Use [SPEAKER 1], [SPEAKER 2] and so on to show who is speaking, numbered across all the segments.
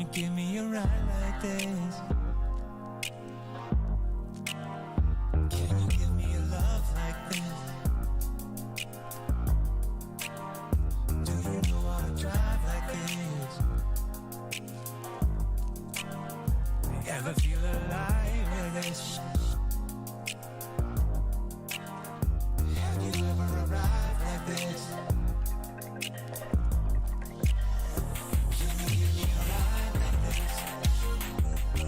[SPEAKER 1] you give me a ride like this? Can you give me a love like this? Do you know how to drive like this? Ever feel alive with this? Have you ever arrived like this? Can you give me a ride like this? Can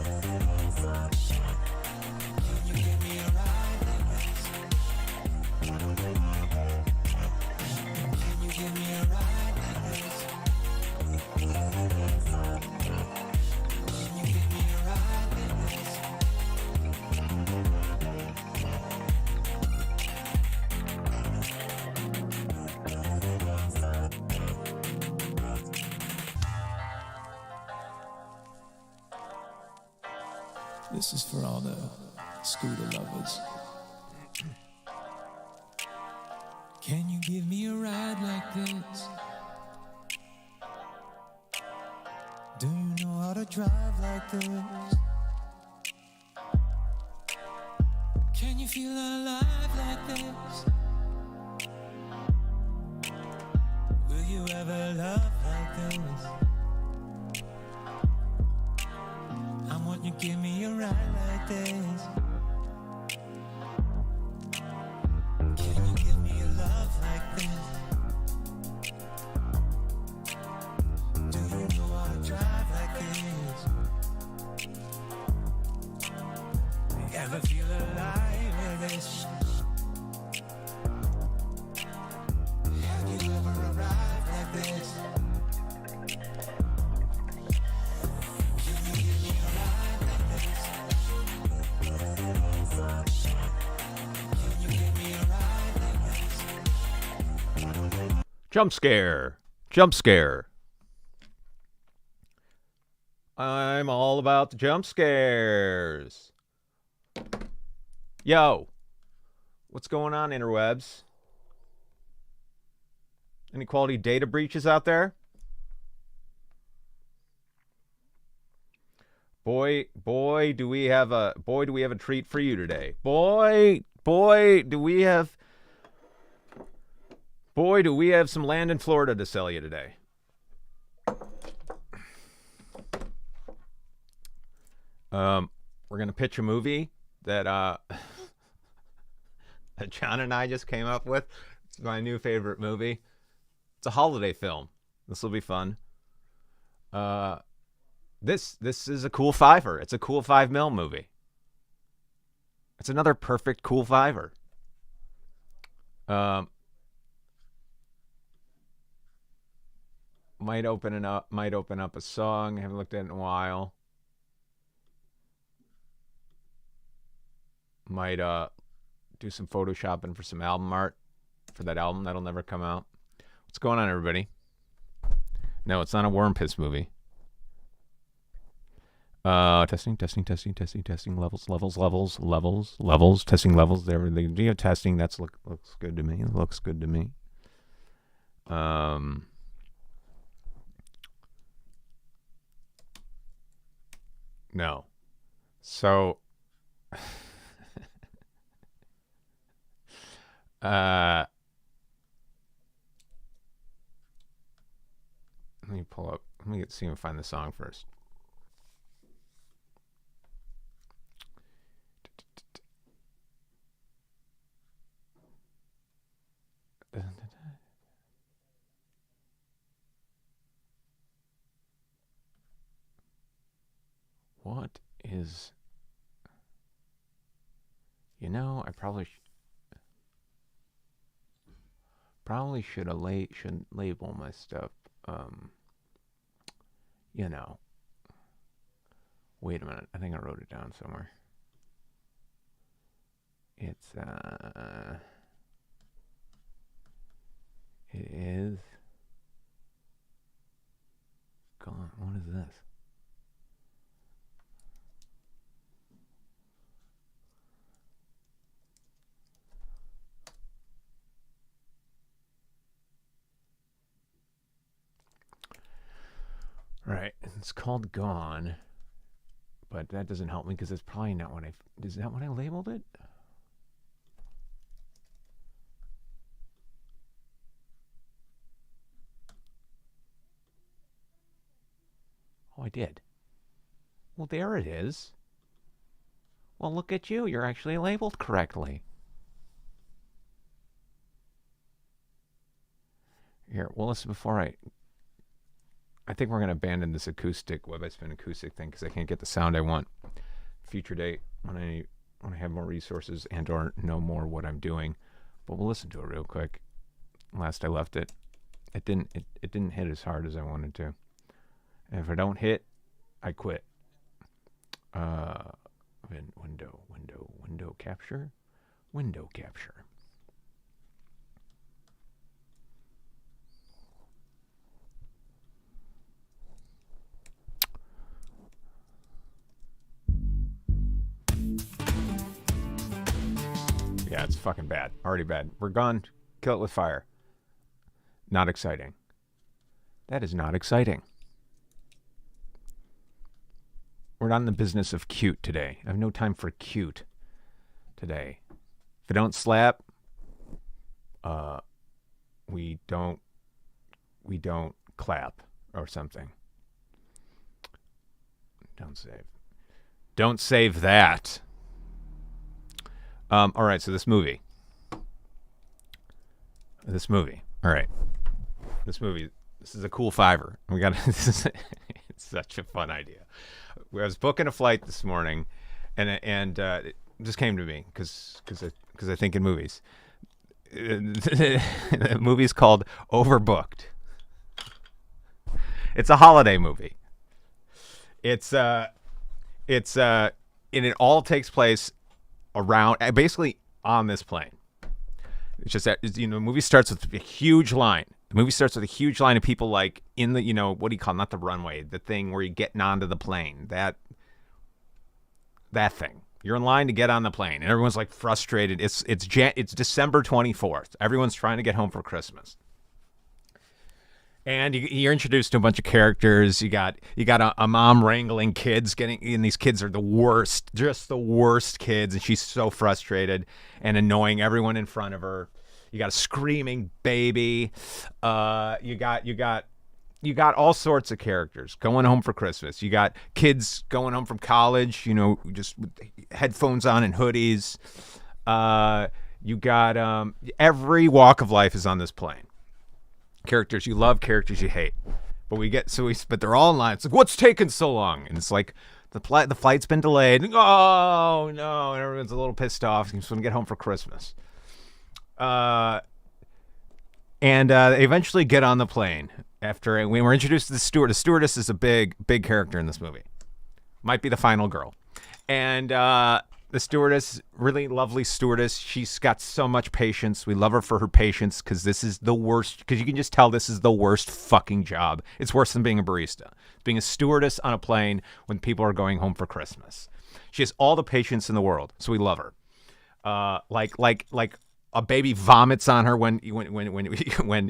[SPEAKER 1] you give me a ride like this? Can you give me a ride like this? Can you give me a ride like this? This is for all the scooter lovers. Can you give me a ride like this? Do you know how to drive like this? Can you feel alive like this? Will you ever love like this? I want you to give me a ride like this. Can you give me a love like this? Do you know how to drive like this? Ever feel alive with this? Have you ever arrived like this? Can you give me a ride like this? Can you give me a ride like this?
[SPEAKER 2] Jump scare. Jump scare. I'm all about the jump scares. Yo. What's going on, interwebs? Any quality data breaches out there? Boy, do we have a treat for you today. Boy, do we have some land in Florida to sell you today. We're gonna pitch a movie that that John and I just came up with. It's my new favorite movie. It's a holiday film. This will be fun. This is a cool fiver. It's a cool $5 million movie. It's another perfect cool fiver. Might open up a song. I haven't looked at it in a while. Might do some photoshopping for some album art for that album that'll never come out. What's going on, everybody? No, it's not a worm piss movie. Testing. Levels. Testing levels. Everything. Yeah, testing. Looks good to me. Looks good to me. No. So. Let me pull up. Let me see if I find the song first. What is... You know, I probably should label my stuff. You know. Wait a minute. I think I wrote it down somewhere. It's it is gone. What is this? Right. It's called Gone, but that doesn't help me because it's probably not what I. Is that what I labeled it? Oh, I did. Well, there it is. Well, look at you. You're actually labeled correctly. Here, well, listen, before I think we're going to abandon this acoustic, web I spin acoustic thing because I can't get the sound I want. Future date when I have more resources and or know more what I'm doing. But we'll listen to it real quick. Last I left it, it didn't hit as hard as I wanted to. And if I don't hit, I quit. Window capture. Window capture. Yeah, it's fucking bad. Already bad. We're gone. Kill it with fire. Not exciting. That is not exciting. We're not in the business of cute today. I have no time for cute today. If I don't slap, we don't clap or something. Don't save. Don't save that. All right, so this movie. All right. This is a cool fiver. It's such a fun idea. I was booking a flight this morning, and it just came to me because I think in movies. The movie's called Overbooked. It's a holiday movie. And it all takes place around, basically on this plane. It's just that, the movie starts with a huge line. The movie starts with a huge line of people like in the, what do you call it? Not the runway, the thing where you're getting onto the plane. That thing. You're in line to get on the plane, and everyone's like frustrated. It's December 24th. Everyone's trying to get home for Christmas. And you're introduced to a bunch of characters. You got a mom wrangling kids, and these kids are the worst, just the worst kids, and she's so frustrated and annoying everyone in front of her. You got a screaming baby. You got all sorts of characters going home for Christmas. You got kids going home from college, just with headphones on and hoodies. You got every walk of life is on this plane. Characters you love, characters you hate. But they're all in line. It's like, what's taking so long? And it's like, the flight's been delayed. Oh, no. And everyone's a little pissed off. You just want to get home for Christmas. They eventually get on the plane after we were introduced to the steward. The stewardess is a big character in this movie. Might be the final girl. And the stewardess, really lovely stewardess. She's got so much patience. We love her for her patience because this is the worst. Because you can just tell this is the worst fucking job. It's worse than being a barista. Being a stewardess on a plane when people are going home for Christmas. She has all the patience in the world, so we love her. Like a baby vomits on her when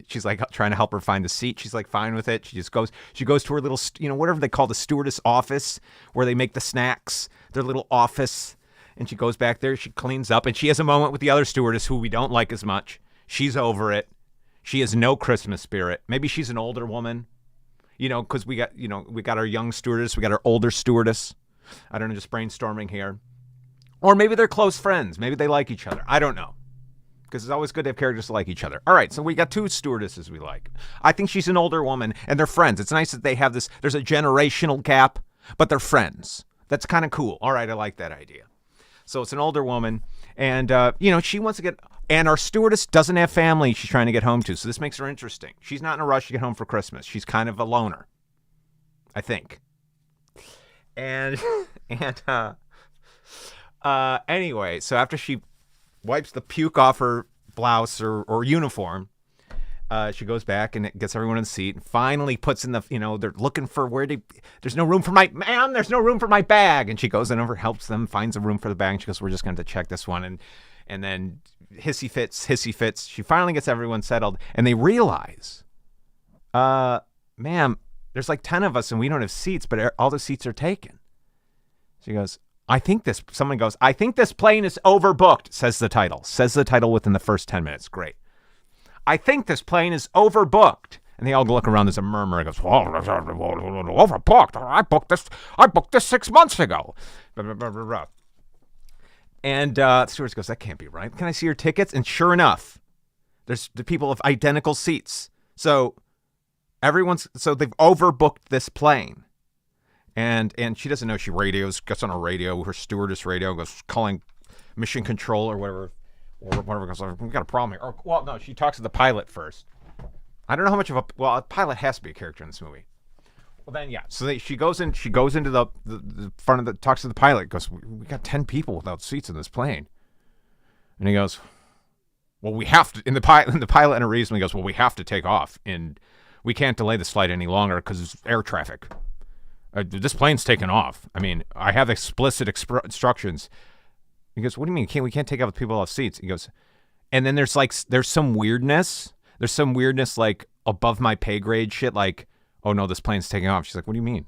[SPEAKER 2] she's like trying to help her find the seat. She's like fine with it. She goes to her little, whatever they call the stewardess office where they make the snacks, their little office. And she goes back there, she cleans up, and she has a moment with the other stewardess who we don't like as much. She's over it. She has no Christmas spirit. Maybe she's an older woman, because we got our young stewardess, we got our older stewardess. I don't know, just brainstorming here. Or maybe they're close friends. Maybe they like each other. I don't know. Because it's always good to have characters that like each other. All right, so we got two stewardesses we like. I think she's an older woman, and they're friends. It's nice that they have this, there's a generational gap, but they're friends. That's kind of cool. All right, I like that idea. So it's an older woman, and, she wants to get, and our stewardess doesn't have family she's trying to get home to, so this makes her interesting. She's not in a rush to get home for Christmas. She's kind of a loner, I think. And anyway, so after she wipes the puke off her blouse or uniform, she goes back and gets everyone in the seat and finally puts in the, they're looking for there's no room for there's no room for my bag. And she goes in over, helps them, finds a room for the bag. And she goes, we're just going to check this one. And then hissy fits. She finally gets everyone settled and they realize, ma'am, There's like 10 of us and we don't have seats, but all the seats are taken. She goes, someone goes, I think this plane is overbooked, says the title within the first 10 minutes. Great. I think this plane is overbooked. And they all look around. There's a murmur. It goes, overbooked. I booked this 6 months ago. And the stewardess goes, that can't be right. Can I see your tickets? And sure enough, there's the people of identical seats. So they've overbooked this plane. And she doesn't know. She gets on a radio, her stewardess radio, goes calling mission control or whatever. Goes, we've got a problem here. No, she talks to the pilot first. I don't know how much of a pilot has to be a character in this movie. Well, then, yeah. So she goes into the front of talks to the pilot, goes, we got 10 people without seats in this plane. And he goes, well, we have to, and the pilot unreasonably goes, well, we have to take off, and we can't delay this flight any longer because it's air traffic. This plane's taken off. I mean, I have explicit instructions. He goes, what do you mean? We can't take off with people off seats. He goes, and then there's some weirdness. There's some weirdness like above my pay grade shit. Like, oh no, this plane's taking off. She's like, what do you mean?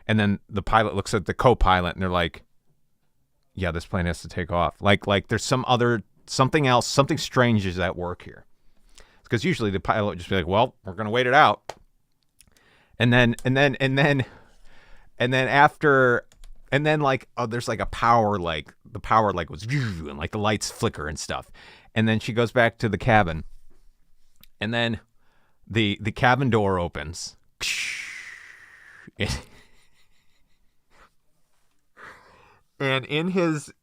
[SPEAKER 2] And then the pilot looks at the co-pilot and they're like, yeah, this plane has to take off. Like there's something else, something strange is at work here. Because usually the pilot would just be like, well, we're going to wait it out. And then there's like a power, like the power like was and like the lights flicker and stuff. And then she goes back to the cabin. And then the cabin door opens. And in his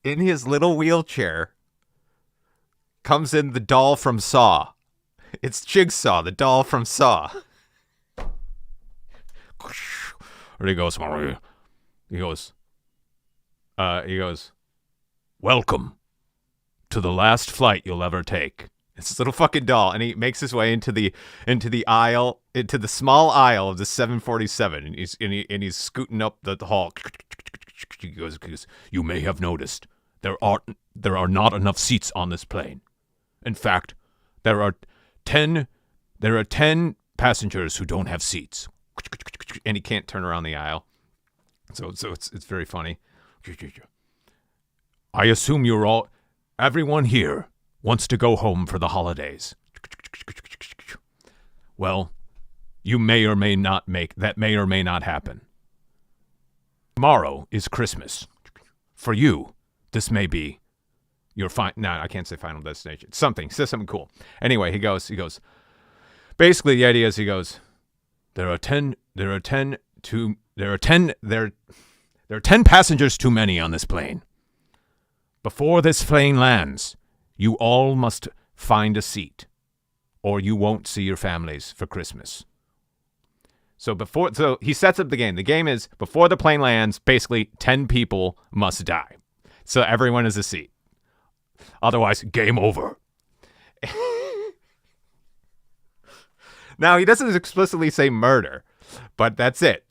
[SPEAKER 2] little wheelchair comes in the doll from Saw. It's Jigsaw, the doll from Saw. And he goes, welcome to the last flight you'll ever take. It's this little fucking doll, and he makes his way into the aisle, into the small aisle of the 747, and he's scooting up the hall. He goes, you may have noticed there are not enough seats on this plane. In fact, there are 10 passengers who don't have seats, and he can't turn around the aisle. So it's very funny. I assume everyone here wants to go home for the holidays. Well, you may or may not happen. Tomorrow is Christmas. For you, this may be your I can't say final destination. Says something cool. Anyway, he goes, basically the idea is there are 10 passengers too many on this plane. Before this plane lands, you all must find a seat, or you won't see your families for Christmas. So he sets up the game. The game is before the plane lands, basically 10 people must die. So everyone is a seat. Otherwise, game over. Now, he doesn't explicitly say murder, but that's it.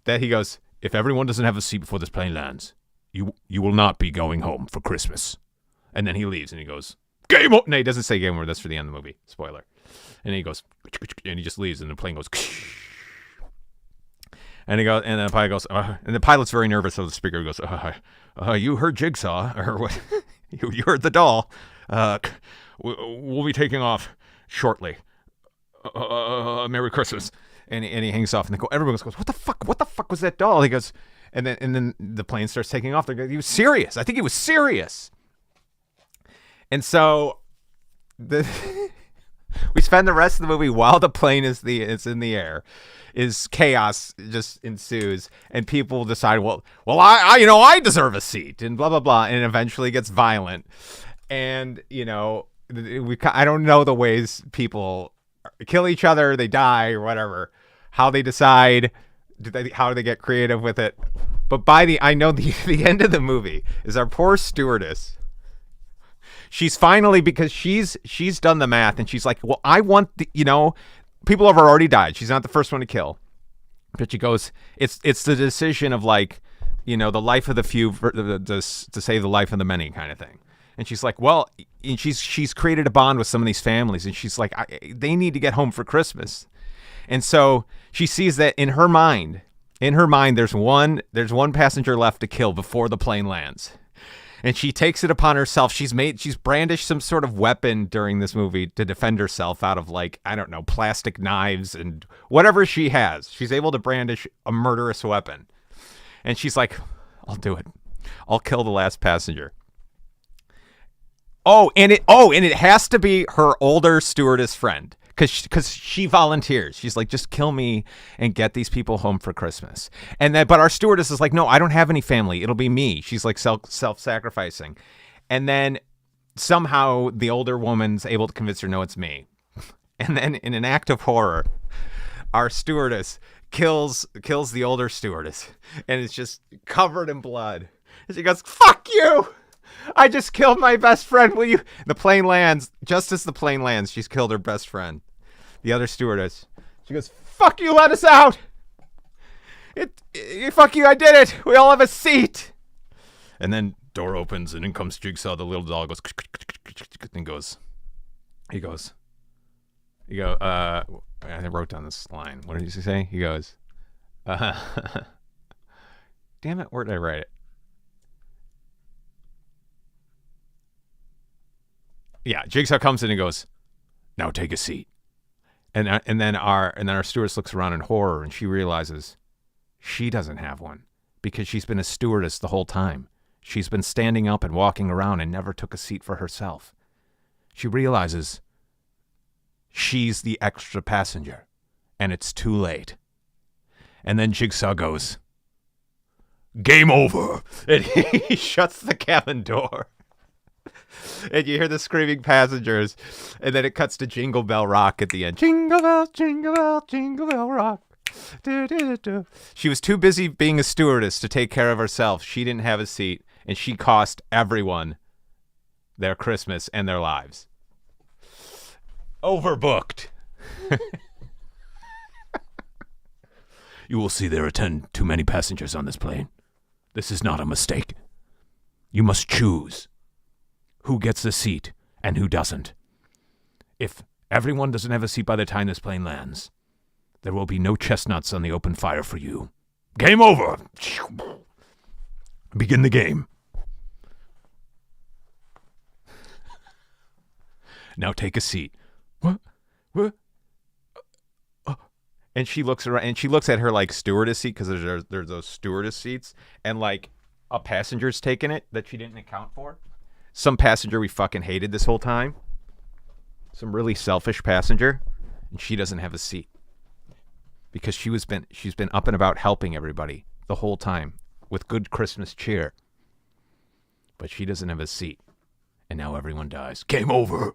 [SPEAKER 2] That he goes, if everyone doesn't have a seat before this plane lands, you will not be going home for Christmas. And then he leaves and he goes, game over. No, he doesn't say game over. That's for the end of the movie. Spoiler. And he goes, and he just leaves and the plane goes, and he goes, and then the pilot goes, and the pilot's very nervous. So the speaker goes, you heard Jigsaw, or what? you heard the doll. We'll be taking off shortly. Merry Christmas. And he hangs off, and everyone goes, what the fuck was that doll? He goes, and then the plane starts taking off. He was serious. I think he was serious. And so we spend the rest of the movie while the plane is in the air, is chaos just ensues, and people decide, well, I deserve a seat, and blah blah blah, and it eventually gets violent, and I don't know the ways people kill each other, they die or whatever, how they decide, how do they get creative with it, but I know the end of the movie is our poor stewardess. She's finally, because she's done the math and she's like, well, I want people have already died. She's not the first one to kill, but she goes, it's the decision of the life of the few to save the life of the many kind of thing. And she's like, well, and she's created a bond with some of these families, and she's like, they need to get home for Christmas. And so she sees that in her mind, there's one passenger left to kill before the plane lands. And she takes it upon herself. She's brandished some sort of weapon during this movie to defend herself out of, like, I don't know, plastic knives and whatever she has. She's able to brandish a murderous weapon. And she's like, I'll do it. I'll kill the last passenger. And it has to be her older stewardess friend. Because she volunteers. She's like, just kill me and get these people home for Christmas. But our stewardess is like, no, I don't have any family. It'll be me. She's like self-sacrificing. And then somehow the older woman's able to convince her, no, it's me. And then in an act of horror, our stewardess kills the older stewardess. And it's just covered in blood. And she goes, fuck you! I just killed my best friend. Will you? The plane lands. Just as the plane lands, she's killed her best friend. The other stewardess. She goes, fuck you, let us out. Fuck you, I did it. We all have a seat. And then door opens and in comes Jigsaw. The little dog goes, I wrote down this line. What did he say? He goes, damn it, where did I write it? Yeah, Jigsaw comes in and goes, now take a seat. And then our stewardess looks around in horror and she realizes she doesn't have one because she's been a stewardess the whole time. She's been standing up and walking around and never took a seat for herself. She realizes she's the extra passenger and it's too late. And then Jigsaw goes, game over. And he shuts the cabin door. And you hear the screaming passengers, and then it cuts to Jingle Bell Rock at the end. Jingle bell, jingle bell, jingle bell rock. Do, do, do. She was too busy being a stewardess to take care of herself. She didn't have a seat, and she cost everyone their Christmas and their lives. Overbooked. You will see there are too many passengers on this plane. This is not a mistake. You must choose who gets a seat and who doesn't. If everyone doesn't have a seat by the time this plane lands, there will be no chestnuts on the open fire for you. Game over. Begin the game. Now take a seat. What? And she looks around and she looks at her like stewardess seat because there's those stewardess seats and like a passenger's taken it that she didn't account for. Some passenger we fucking hated this whole time. Some really selfish passenger. And she doesn't have a seat. Because she's been up and about helping everybody the whole time. With good Christmas cheer. But she doesn't have a seat. And now everyone dies. Game over.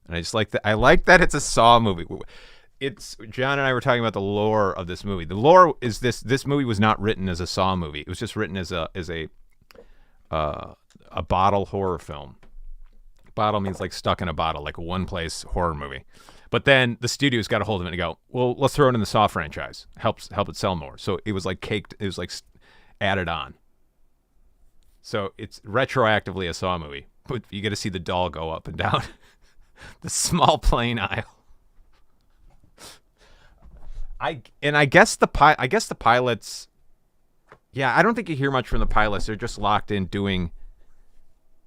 [SPEAKER 2] And I just like that. I like that it's a Saw movie. John and I were talking about the lore of this movie. The lore is this movie was not written as a Saw movie. It was just written as a bottle horror film. Bottle means like stuck in a bottle, like a one-place horror movie. But then the studios got a hold of it and go, well, let's throw it in the Saw franchise. Help it sell more. So it was like caked. It was like added on. So it's retroactively a Saw movie. But you get to see the doll go up and down the small plane aisle. I guess the pilots. Yeah, I don't think you hear much from the pilots. They're just locked in doing.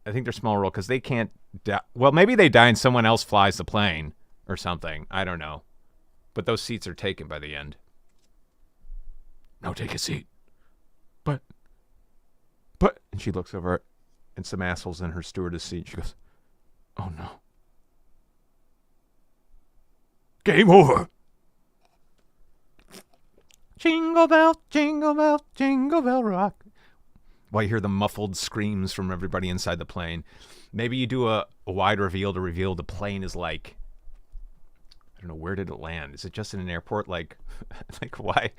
[SPEAKER 2] I think they're small role because they can't. Well, maybe they die and someone else flies the plane or something. I don't know. But those seats are taken by the end. Now take a seat. But. And she looks over and some assholes in her stewardess seat. She goes, oh no. Game over. Jingle bell, jingle bell, jingle bell rock. While you hear the muffled screams from everybody inside the plane. Maybe you do a wide reveal to reveal the plane is like, I don't know, where did it land? Is it just in an airport? Like why?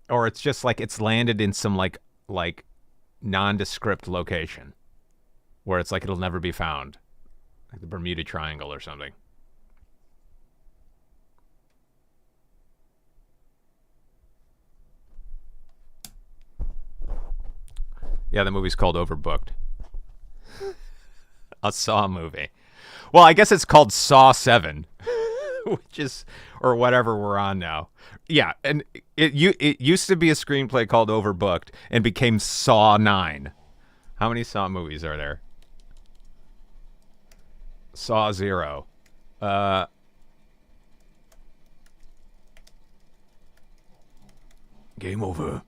[SPEAKER 2] Or it's just like it's landed in some like nondescript location where it's like it'll never be found. Like the Bermuda Triangle or something. Yeah, the movie's called Overbooked. a Saw movie. Well, I guess it's called Saw 7, which is, or whatever we're on now. Yeah, and it used to be a screenplay called Overbooked and became Saw 9. How many Saw movies are there? Saw 0. Game over.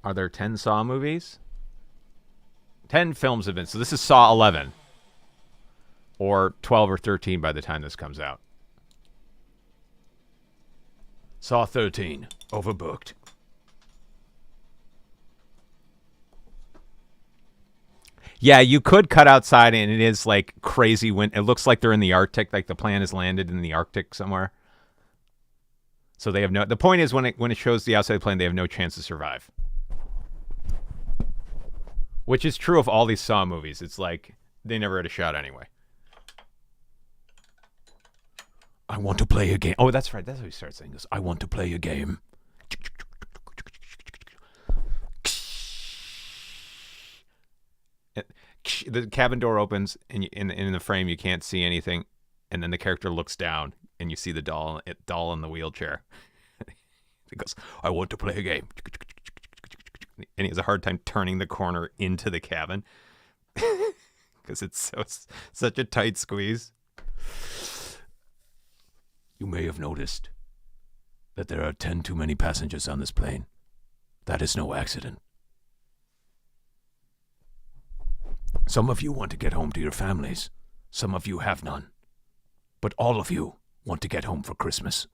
[SPEAKER 2] Are there 10 Saw movies? 10 films have been. So this is Saw 11. Or 12 or 13 by the time this comes out. Saw 13. Overbooked. Yeah, you could cut outside and it is like crazy wind. It looks like they're in the Arctic, like the plane has landed in the Arctic somewhere. So they have no. The point is when it shows the outside plane, they have no chance to survive. Which is true of all these Saw movies. It's like they never had a shot anyway. I want to play a game. Oh, that's right. That's how he starts saying this. I want to play a game. The cabin door opens, and in the frame you can't see anything, and then the character looks down, and you see the doll in the wheelchair. He goes, "I want to play a game," and he has a hard time turning the corner into the cabin because it's such a tight squeeze. You may have noticed that there are 10 too many passengers on this plane. That is no accident. Some of you want to get home to your families. Some of you have none. But all of you want to get home for Christmas.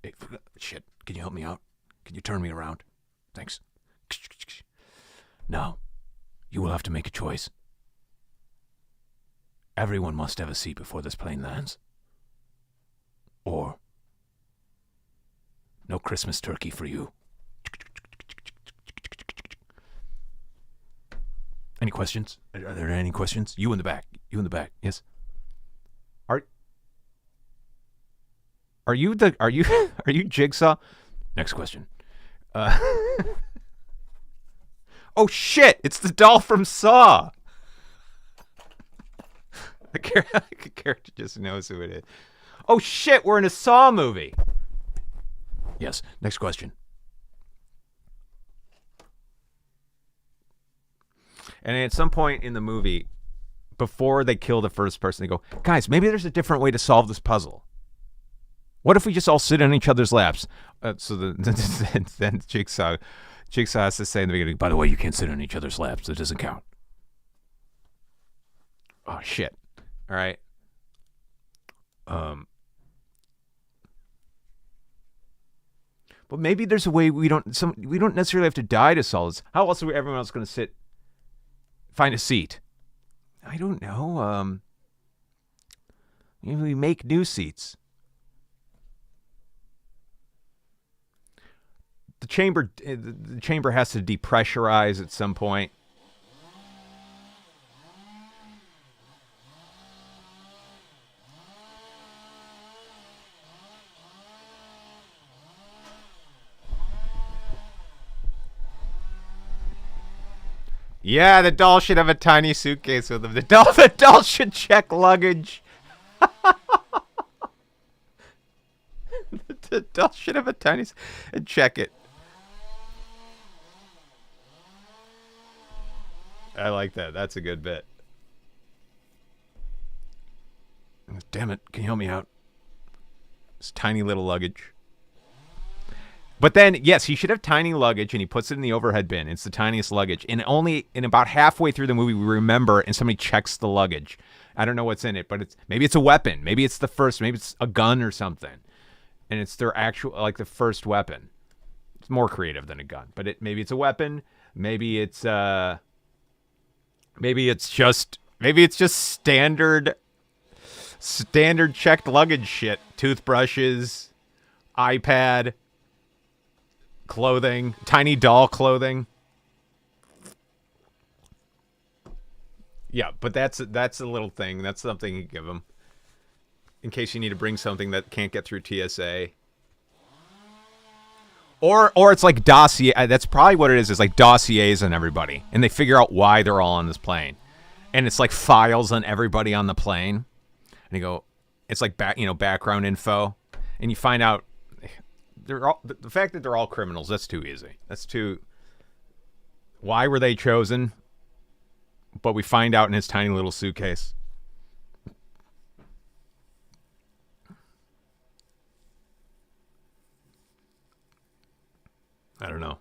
[SPEAKER 2] Hey, shit, can you help me out? Can you turn me around? Thanks. Now, you will have to make a choice. Everyone must have a seat before this plane lands. Or no Christmas turkey for you. Any questions? Are there any questions? You in the back. You in the back. Yes. Are you Jigsaw? Next question. Oh shit! It's the doll from Saw. The character just knows who it is. Oh shit! We're in a Saw movie. Yes. Next question. And at some point in the movie, before they kill the first person, they go, "Guys, maybe there's a different way to solve this puzzle. What if we just all sit on each other's laps?" So then Jigsaw has to say in the beginning, "By the way, you can't sit on each other's laps. It doesn't count." Oh shit! All right. But maybe there's a way we don't necessarily have to die to solve this. How else are everyone else going to sit? Find a seat. I don't know. Maybe we make new seats. The chamber has to depressurize at some point. Yeah, the doll should have a tiny suitcase with him. The doll should check luggage. The doll should have a tiny and check it. I like that. That's a good bit. Damn it. Can you help me out? This tiny little luggage. But then, yes, he should have tiny luggage, and he puts it in the overhead bin. It's the tiniest luggage. And only in about halfway through the movie, we remember, and somebody checks the luggage. I don't know what's in it, but maybe it's a weapon. Maybe it's maybe it's a gun or something. And it's their actual, like the first weapon. It's more creative than a gun. But maybe it's a weapon. Maybe it's just standard checked luggage shit. Toothbrushes, iPad, clothing, tiny doll clothing. Yeah, but that's a little thing. That's something you give them in case you need to bring something that can't get through TSA. Or it's like dossier. That's probably what it is. It's like dossiers on everybody, and they figure out why they're all on this plane, and it's like files on everybody on the plane, and you go, it's like background info, and you find out they're all the fact that they're all criminals. That's too easy. That's too. Why were they chosen? But we find out in his tiny little suitcase. I don't know.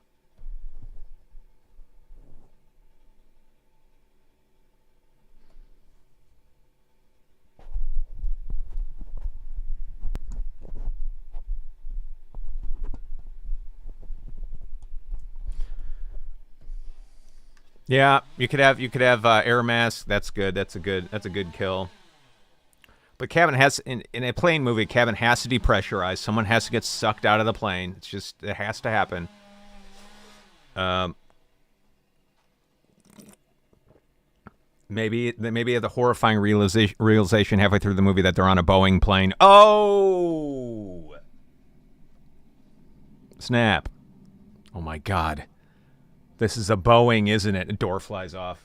[SPEAKER 2] Yeah, you could have air mask. That's good. That's a good kill. But cabin has in a plane movie, cabin has to depressurize. Someone has to get sucked out of the plane. It has to happen. Maybe the horrifying realization halfway through the movie that they're on a Boeing plane. Oh, snap! Oh my God, this is a Boeing, isn't it? A door flies off.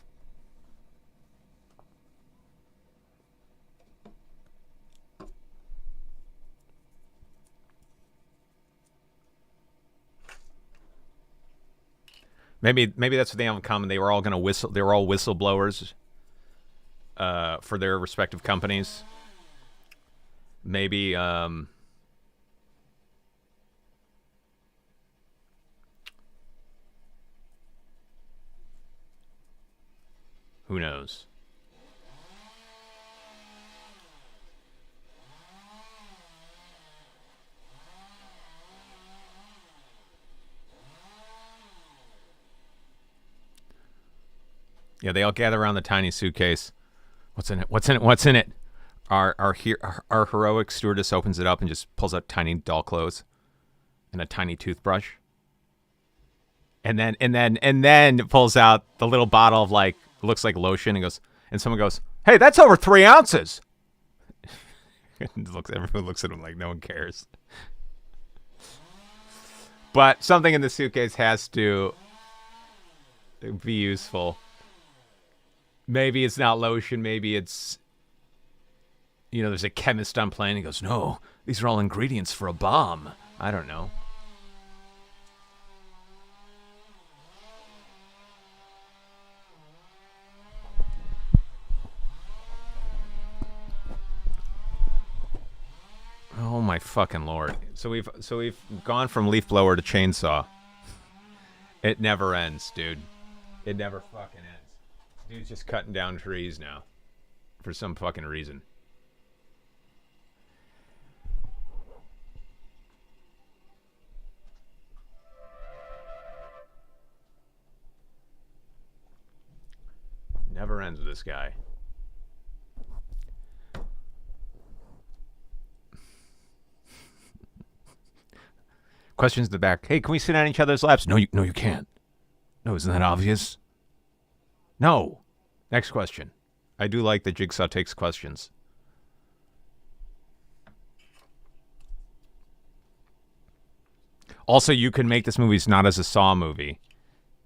[SPEAKER 2] Maybe that's what they have in common. They were all gonna whistle. They were all whistleblowers for their respective companies. Maybe who knows? Yeah, they all gather around the tiny suitcase. What's in it? What's in it? What's in it? Our heroic stewardess opens it up and just pulls out tiny doll clothes and a tiny toothbrush. And then pulls out the little bottle of like looks like lotion and goes, and someone goes, "Hey, that's over 3 ounces." Everyone looks at him like no one cares. But something in the suitcase has to be useful. Maybe it's not lotion. Maybe it's, there's a chemist on plane. He goes, "No, these are all ingredients for a bomb." I don't know. Oh my fucking Lord. So we've gone from leaf blower to chainsaw. It never ends, dude. It never fucking ends. Dude's just cutting down trees now. For some fucking reason. Never ends with this guy. Questions in the back. "Hey, can we sit on each other's laps?" No, you can't. No, isn't that obvious? No. Next question. I do like that Jigsaw takes questions. Also, you can make this movie not as a Saw movie,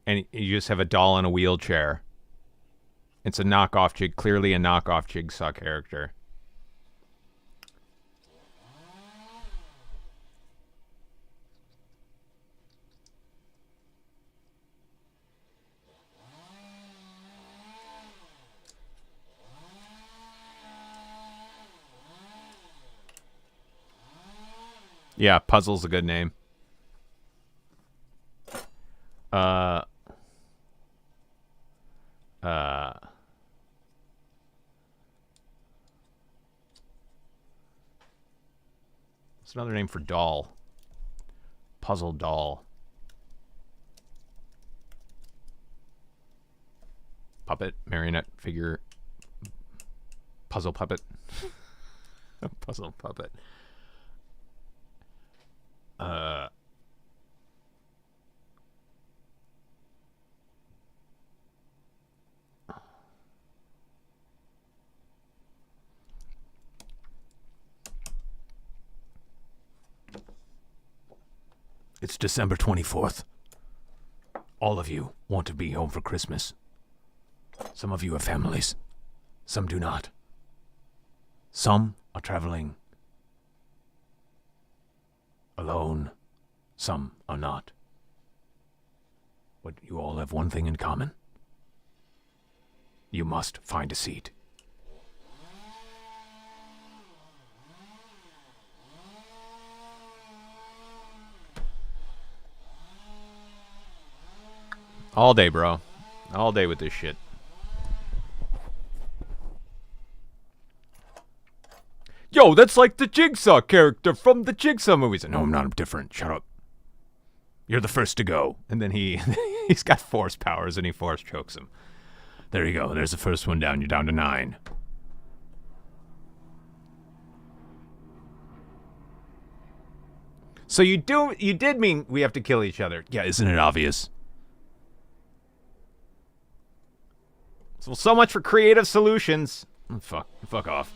[SPEAKER 2] and you just have a doll in a wheelchair. It's a knockoff clearly a knockoff Jigsaw character. Yeah, Puzzle's a good name. What's another name for doll? Puzzle doll. Puppet, marionette figure, puzzle puppet. Puzzle puppet. It's December 24th. All of you want to be home for Christmas. Some of you have families. Some do not. Some are traveling alone. Some are not. But you all have one thing in common. You must find a seat. All day, bro. All day with this shit. Yo, that's like the Jigsaw character from the Jigsaw movies. No, I'm not. I'm different. Shut up. You're the first to go. And then he's got force powers and he force chokes him. There you go. There's the first one down. You're down to 9. So you did mean we have to kill each other. Yeah, isn't it obvious? So much for creative solutions. Fuck off.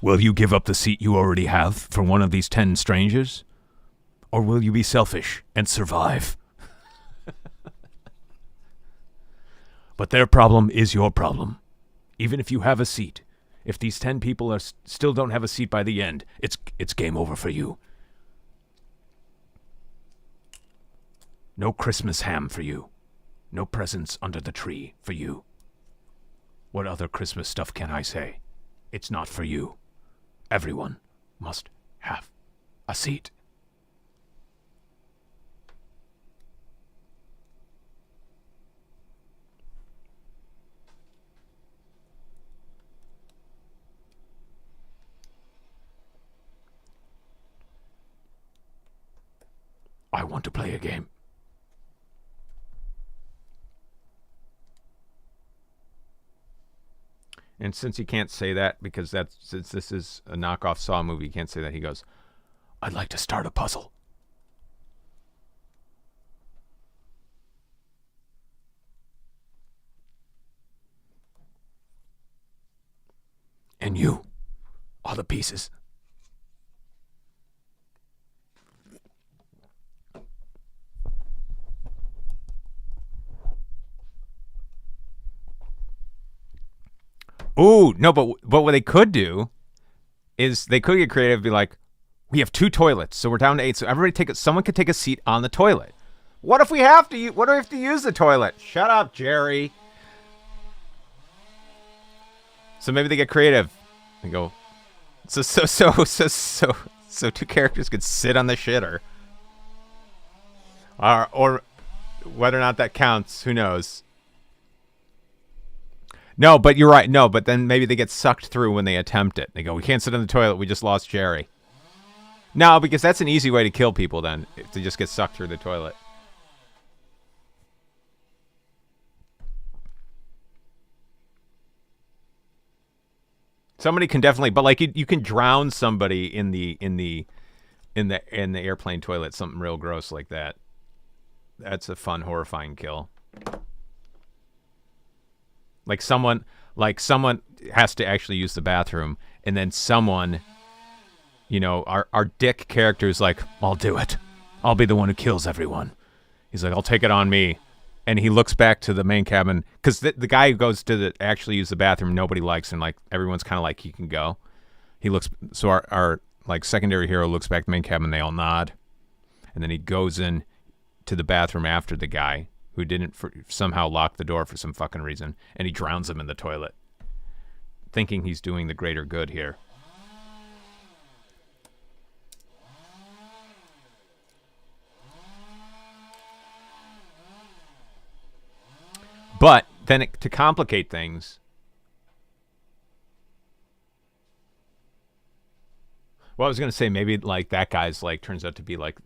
[SPEAKER 2] Will you give up the seat you already have for one of these 10 strangers? Or will you be selfish and survive? But their problem is your problem. Even if you have a seat, if these 10 people still don't have a seat by the end, it's game over for you. No Christmas ham for you. No presents under the tree for you. What other Christmas stuff can I say? It's not for you. Everyone must have a seat. I want to play a game. And since he can't say that, because since this is a knockoff Saw movie, he can't say that. He goes, I'd like to start a puzzle. And you are the pieces. Ooh, no, but what they could do is they could get creative and be like, we have 2 toilets, so we're down to 8, so someone could take a seat on the toilet. What if we have to use the toilet? Shut up, Jerry. So maybe they get creative and go, so 2 characters could sit on the shitter. Or whether or not that counts, who knows? No, but you're right. No, but then maybe they get sucked through when they attempt it. They go, we can't sit in the toilet. We just lost Jerry. No, because that's an easy way to kill people then, if they just get sucked through the toilet. Somebody can definitely, but like you can drown somebody in the airplane toilet, something real gross like that. That's a fun, horrifying kill. Like someone has to actually use the bathroom, and then someone, our dick character is like, I'll do it. I'll be the one who kills everyone. He's like, I'll take it on me. And he looks back to the main cabin, because the guy who goes to actually use the bathroom, nobody likes, and like everyone's kind of like, he can go. So our like secondary hero looks back to the main cabin, they all nod, and then he goes in to the bathroom after the guy who didn't somehow lock the door for some fucking reason, and he drowns him in the toilet, thinking he's doing the greater good here. But then to complicate things, well, I was going to say maybe like that guy's like turns out to be like,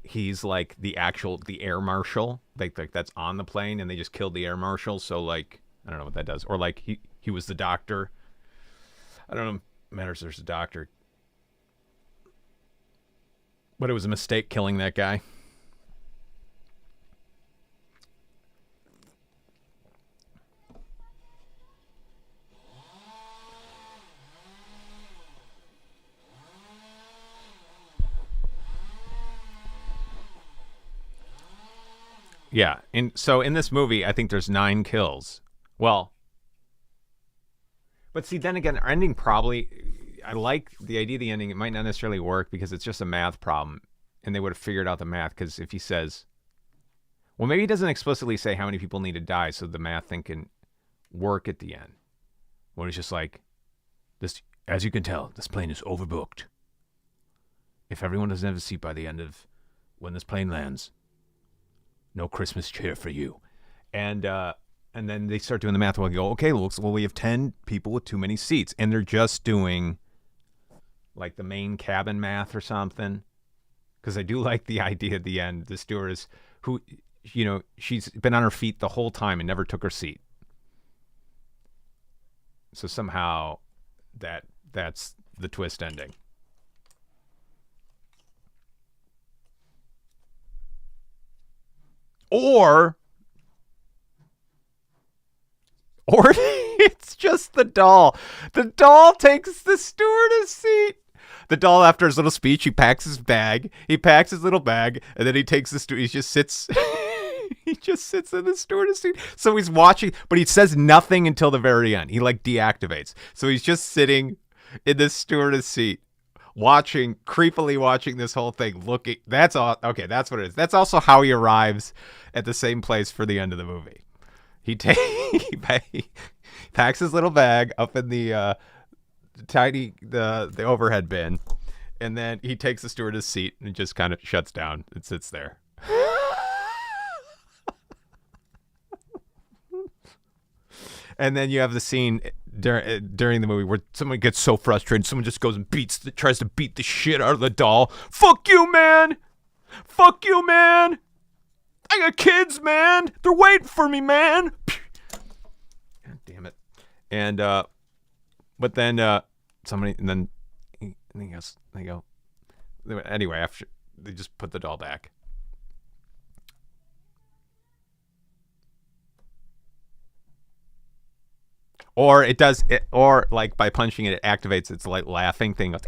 [SPEAKER 2] he's like the air marshal, like that's on the plane, and they just killed the air marshal. So like, I don't know what that does. Or like he was the doctor. I don't know. Matters there's a doctor. But it was a mistake killing that guy. Yeah. And so in this movie, I think there's 9 kills. Well, but see, then again, our ending probably, I like the idea of the ending. It might not necessarily work because it's just a math problem. And they would have figured out the math because if he says, well, maybe he doesn't explicitly say how many people need to die so the math thing can work at the end. When it's just like, this, as you can tell, this plane is overbooked. If everyone doesn't have a seat by the end of when this plane lands, no Christmas cheer for you. And then they start doing the math. Well, go, okay, well, we have 10 people with too many seats. And they're just doing like the main cabin math or something. Because I do like the idea at the end, the stewardess who, you know, she's been on her feet the whole time and never took her seat. So somehow that's the twist ending. Or it's just the doll. The doll takes the stewardess seat. The doll, after his little speech, he packs his bag. He packs his little bag, and then he takes the he just sits. He just sits in the stewardess seat. So he's watching, but he says nothing until the very end. He like deactivates. So he's just sitting in the stewardess seat, creepily watching this whole thing, looking. That's all. Okay, that's what it is. That's also how he arrives at the same place for the end of the movie. He packs his little bag up in the the overhead bin, and then he takes the stewardess seat and just kind of shuts down and sits there. And then you have the scene during the movie where someone gets so frustrated, someone just goes and tries to beat the shit out of the doll. Fuck you, man! Fuck you, man! I got kids, man! They're waiting for me, man! God damn it. And, but then, somebody, and then he goes, they go, anyway, after, they just put the doll back. Or it does, or like by punching it, it activates its like laughing thing. Goes,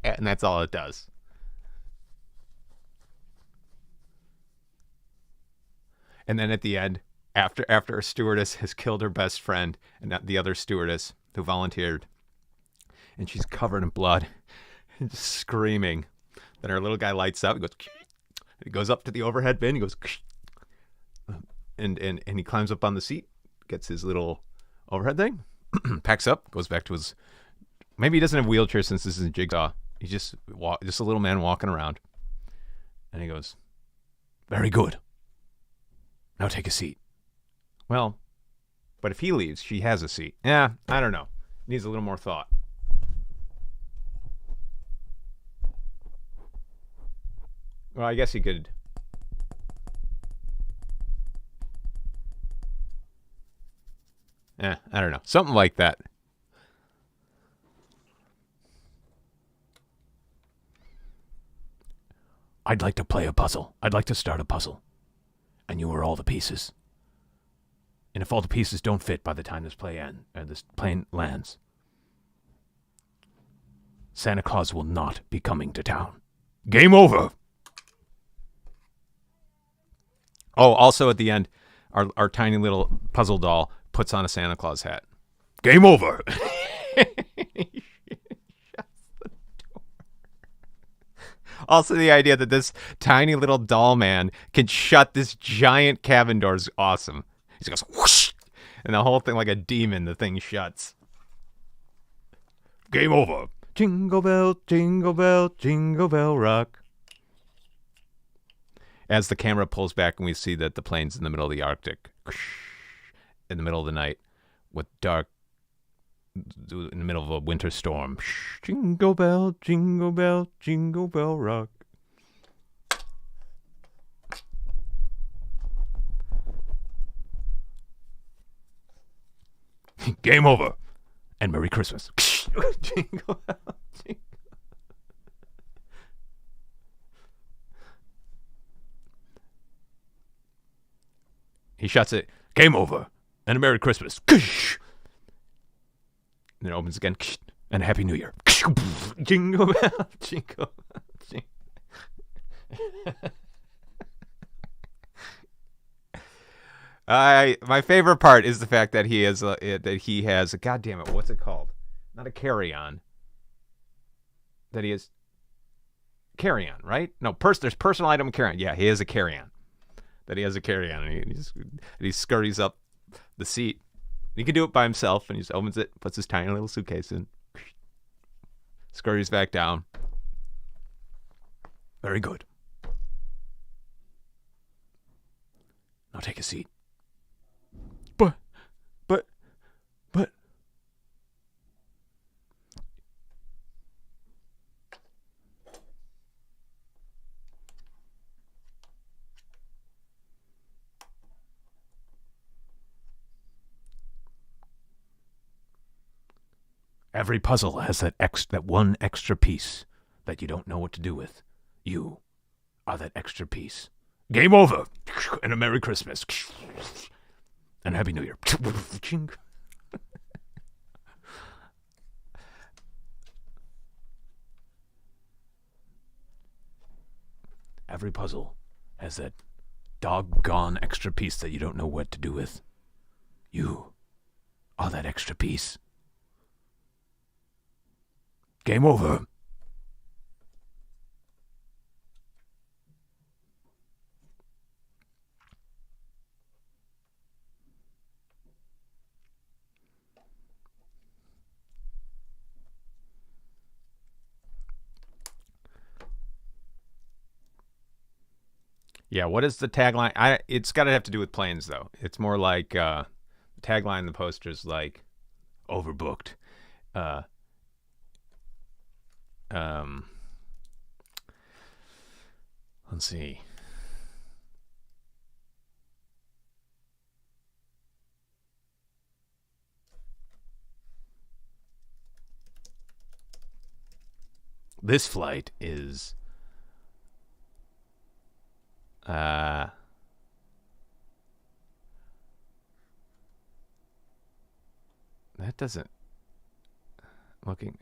[SPEAKER 2] and that's all it does. And then at the end, after a stewardess has killed her best friend and the other stewardess who volunteered, and she's covered in blood and just screaming, then her little guy lights up. He goes up to the overhead bin. He goes, and he climbs up on the seat, gets his little overhead thing, packs up, goes back to his. Maybe he doesn't have a wheelchair since this is a Jigsaw. He's just a little man walking around, and he goes, "Very good. Now take a seat." Well, but if he leaves, she has a seat. Yeah, I don't know. Needs a little more thought. Well, I guess he could. I don't know. Something like that. I'd like to play a puzzle. I'd like to start a puzzle. And you are all the pieces. And if all the pieces don't fit by the time this plane lands, Santa Claus will not be coming to town. Game over. Oh, also at the end, our tiny little puzzle doll puts on a Santa Claus hat. Game over. He shuts the door. Also, the idea that this tiny little doll man can shut this giant cabin door is awesome. He goes whoosh, and the whole thing, like a demon, the thing shuts. Game over. Jingle bell, jingle bell, jingle bell rock. As the camera pulls back and we see that the plane's in the middle of the Arctic, in the middle of the night, with dark, in the middle of a winter storm. Jingle bell, jingle bell, jingle bell rock. Game over, and Merry Christmas. Jingle bell, jingle. He shuts it. Game over, and a Merry Christmas. And then it opens again. And a Happy New Year. Jingle bell, jingle bell, jingle. My favorite part is the fact that he has a God damn it, what's it called? Not a carry-on. That he is carry-on, right? No, there's personal item carry-on. Yeah, he has a carry-on. That he has a carry-on, and he scurries up the seat. He can do it by himself, and he just opens it, puts his tiny little suitcase in, scurries back down. Very good. Now take a seat. But. Every puzzle has that one extra piece that you don't know what to do with. You are that extra piece. Game over. And a Merry Christmas. And Happy New Year. Every puzzle has that doggone extra piece that you don't know what to do with. You are that extra piece. Game over. Yeah, what is the tagline? It's got to have to do with planes, though. It's more like the tagline in the poster's like overbooked. Let's see. This flight is that doesn't looking.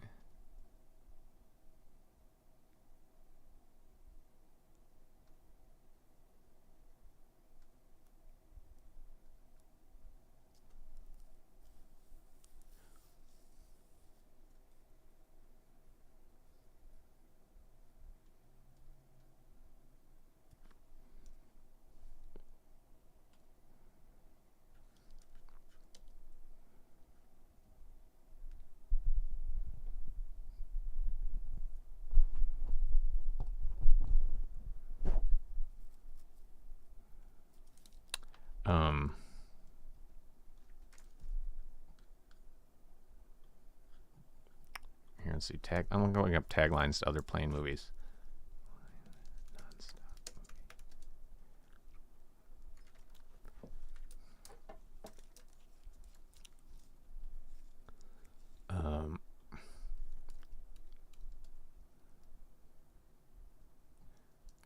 [SPEAKER 2] Here, let's see. I'm going up taglines to other plane movies.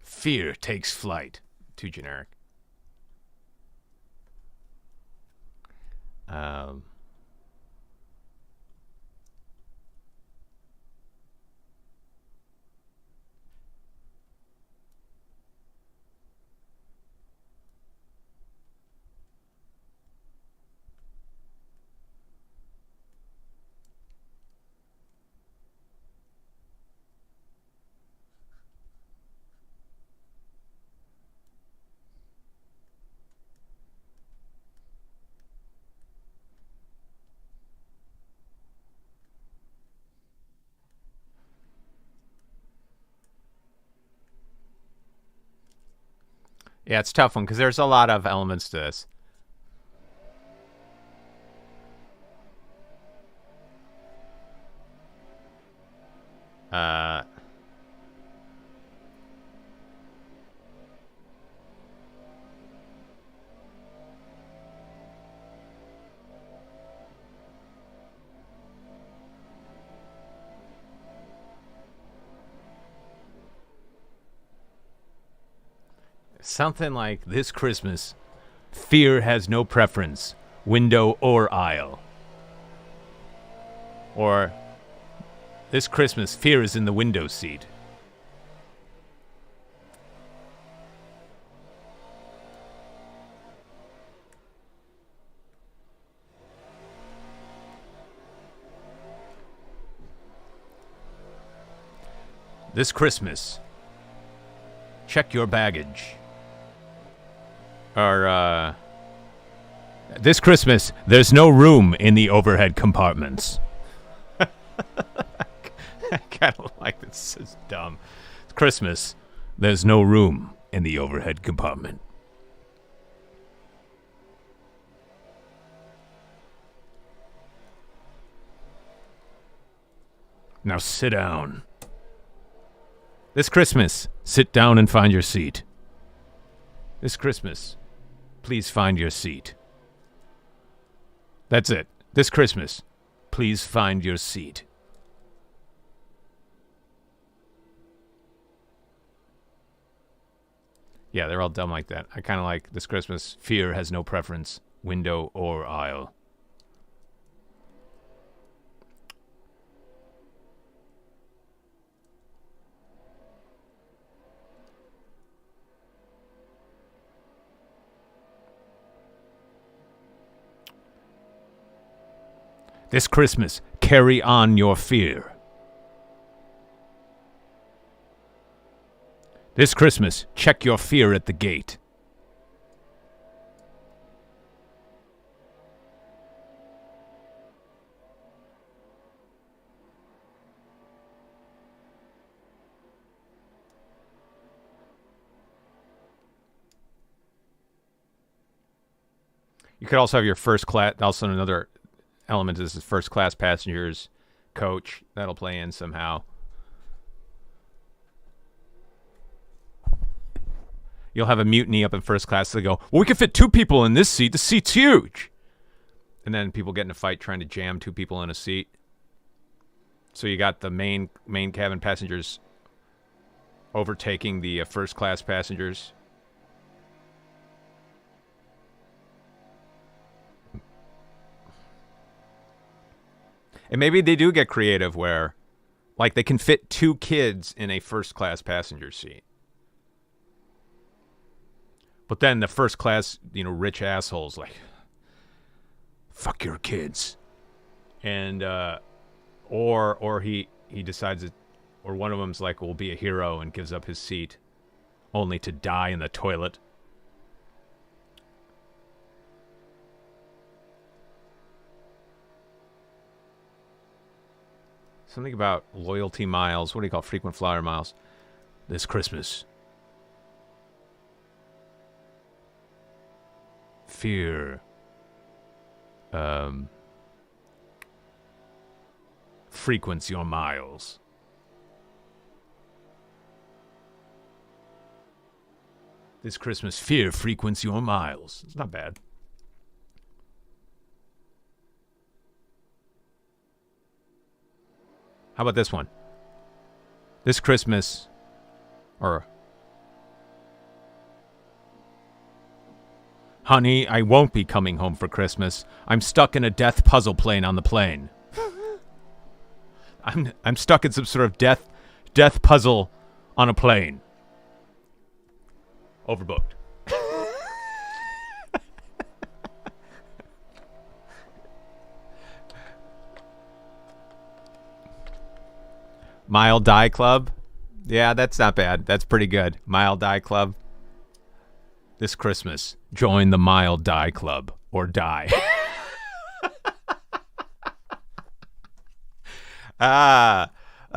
[SPEAKER 2] Fear takes flight. Too generic. Yeah, it's a tough one because there's a lot of elements to this. Something like this Christmas, fear has no preference, window or aisle. Or this Christmas, fear is in the window seat. This Christmas, check your baggage. Or, this Christmas, there's no room in the overhead compartments. I kind of like this. It's dumb. It's Christmas, there's no room in the overhead compartment. Now sit down. This Christmas, sit down and find your seat. This Christmas, please find your seat. That's it. This Christmas, please find your seat. Yeah, they're all dumb like that. I kind of like this Christmas, fear has no preference, window or aisle. This Christmas, carry on your fear. This Christmas, check your fear at the gate. You could also have your first class, also another element is first class passengers coach. That'll play in somehow. You'll have a mutiny up in first class. They go, well, we can fit 2 people in this seat. The seat's huge. And then people get in a fight trying to jam 2 people in a seat. So you got the main cabin passengers overtaking the first class passengers. And maybe they do get creative where, like, they can fit 2 kids in a first-class passenger seat. But then the first-class, rich assholes, like, fuck your kids. And, or he decides that, or one of them's like, will be a hero and gives up his seat only to die in the toilet. Something about loyalty miles. What do you call frequent flyer miles? This Christmas. Fear. Frequents your miles. This Christmas, fear frequents your miles. It's not bad. How about this one? This Christmas, or honey, I won't be coming home for Christmas. I'm stuck in a death puzzle plane on the plane. I'm stuck in some sort of death puzzle on a plane. Overbooked. Mile Die Club. Yeah, that's not bad. That's pretty good. Mile Die Club. This Christmas, join the Mile Die Club or die. I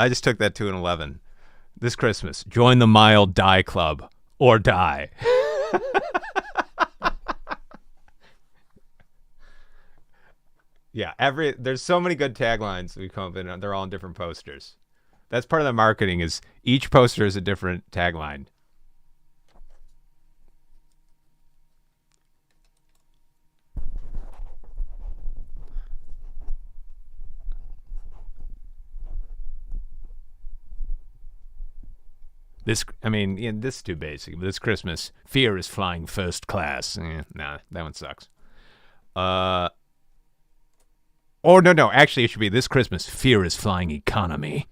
[SPEAKER 2] just took that to an 11. This Christmas, join the Mile Die Club or die. Yeah, there's so many good taglines we come up in. They're all in different posters. That's part of the marketing is each poster is a different tagline. This is too basic. But this Christmas, fear is flying first class. Nah, that one sucks. No. Actually, it should be this Christmas, fear is flying economy.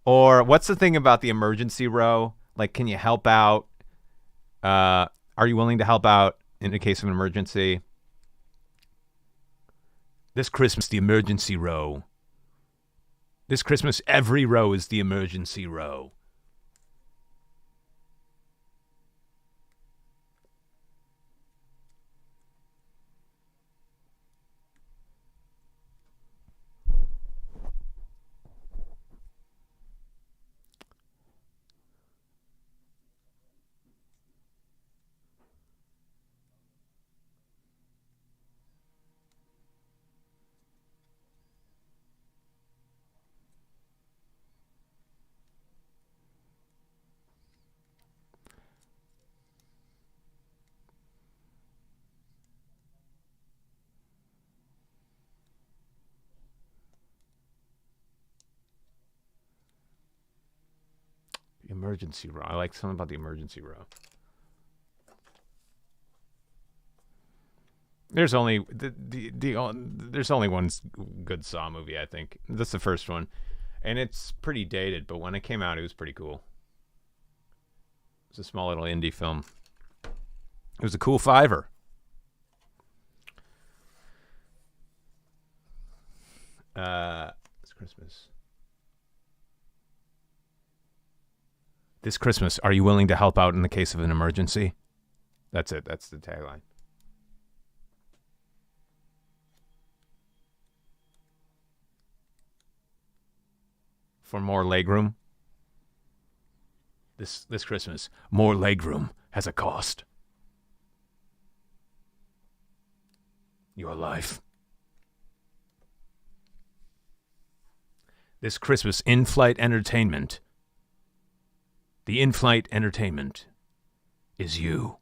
[SPEAKER 2] Or what's the thing about the emergency row? Like, can you help out? Are you willing to help out in the case of an emergency? This Christmas, the emergency row. This Christmas, every row is the emergency row. The emergency row. I like something about the emergency row. There's only there's only one good Saw movie, I think. That's the first one, and it's pretty dated. But when it came out, it was pretty cool. It's a small little indie film. It was a cool $5. It's Christmas. This Christmas, are you willing to help out in the case of an emergency? That's it. That's the tagline. For more legroom. This Christmas, more legroom has a cost. Your life. This Christmas, in-flight entertainment. The in-flight entertainment is you.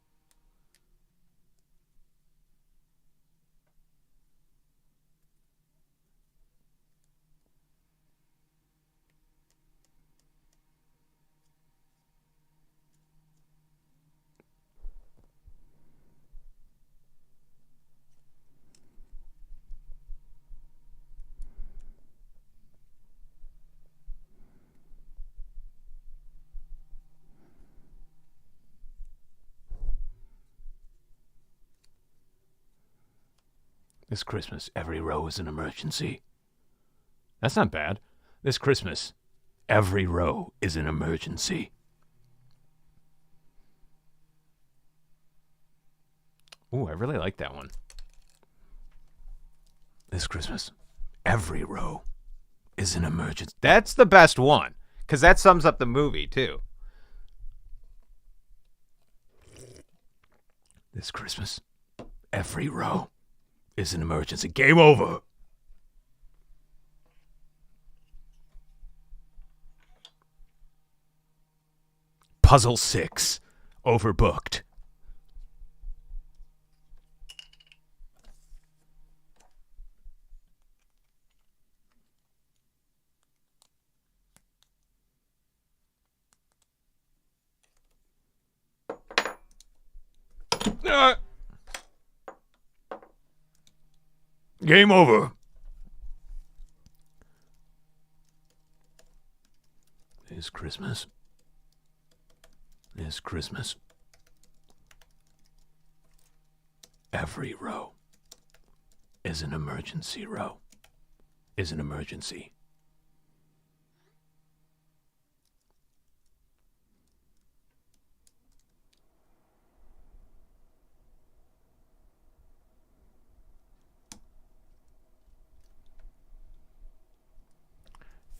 [SPEAKER 2] This Christmas, every row is an emergency. That's not bad. This Christmas, every row is an emergency. Ooh, I really like that one. This Christmas, every row is an emergency. That's the best one, because that sums up the movie, too. This Christmas, every row is an emergency. Game over. Puzzle 6. Overbooked. Game over. It's Christmas. It's Christmas. Every row is an emergency row. Is an emergency.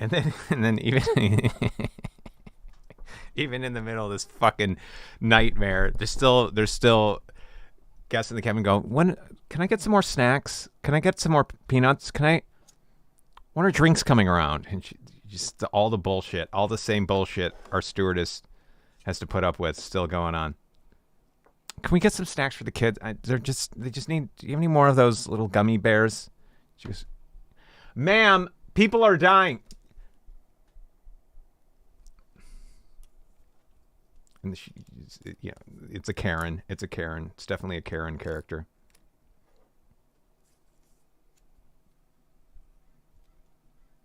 [SPEAKER 2] And then even even in the middle of this fucking nightmare, they're still guessing the cabin going, when can I get some more snacks? Can I get some more peanuts? When are drinks coming around? And just all the bullshit, all the same bullshit our stewardess has to put up with still going on. Can we get some snacks for the kids? They just need, do you have any more of those little gummy bears? Ma'am, people are dying. And it's a Karen. It's a Karen. It's definitely a Karen character.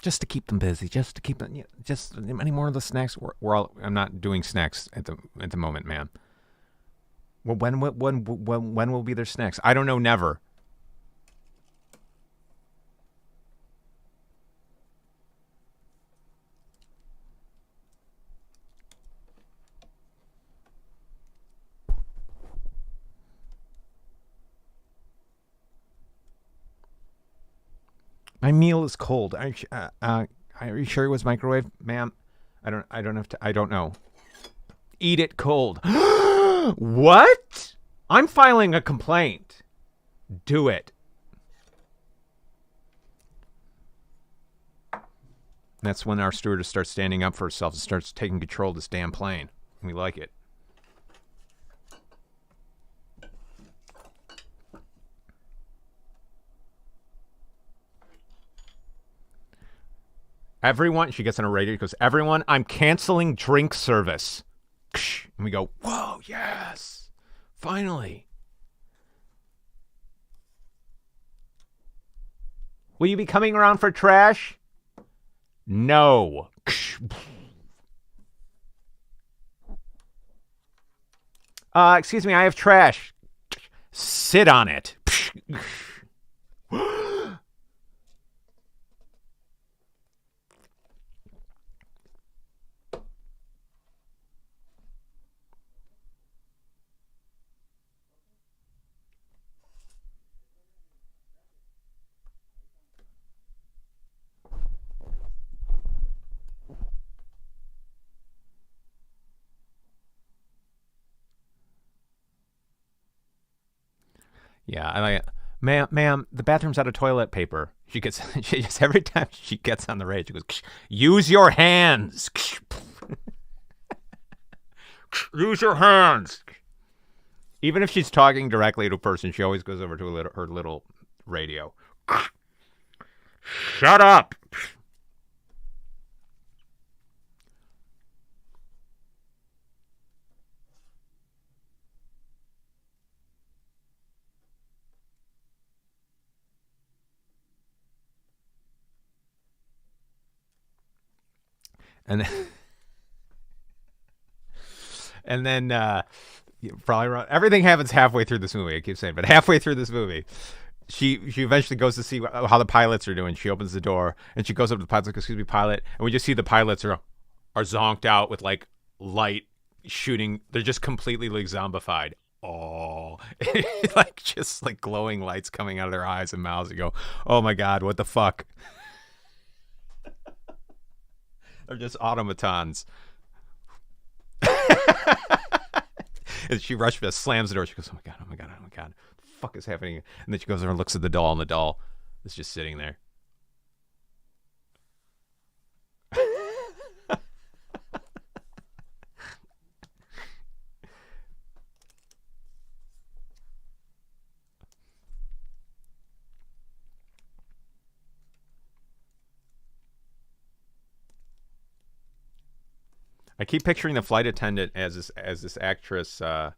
[SPEAKER 2] Just to keep them busy. Just to keep them. Just any more of the snacks. I'm not doing snacks at the moment, ma'am. Well, when will be their snacks? I don't know. Never. My meal is cold. Are you sure it was microwave, ma'am? I don't have to. I don't know. Eat it cold. What? I'm filing a complaint. Do it. That's when our stewardess starts standing up for herself and starts taking control of this damn plane. We like it. Everyone, she gets on a radio, goes, everyone, I'm canceling drink service. And we go, whoa, yes, finally. Will you be coming around for trash? No. Excuse me, I have trash. Sit on it. Yeah, I like it. Ma'am, the bathroom's out of toilet paper. She just every time she gets on the radio, she goes, use your hands. Use your hands. Even if she's talking directly to a person, she always goes over to her little radio. Shut up. And then probably wrong. Everything happens halfway through this movie. I keep saying, but halfway through this movie, she eventually goes to see how the pilots are doing. She opens the door and she goes up to the pilots, like, "Excuse me, pilot," and we just see the pilots are zonked out with like light shooting. They're just completely like zombified. Oh, like just like glowing lights coming out of their eyes and mouths. You go, "Oh my god, what the fuck?" They're just automatons. And she rushes, slams the door. She goes, "Oh my god, oh my god, oh my god, what the fuck is happening?" And then she goes over and looks at the doll, and the doll is just sitting there. I keep picturing the flight attendant as this actress, Sanaa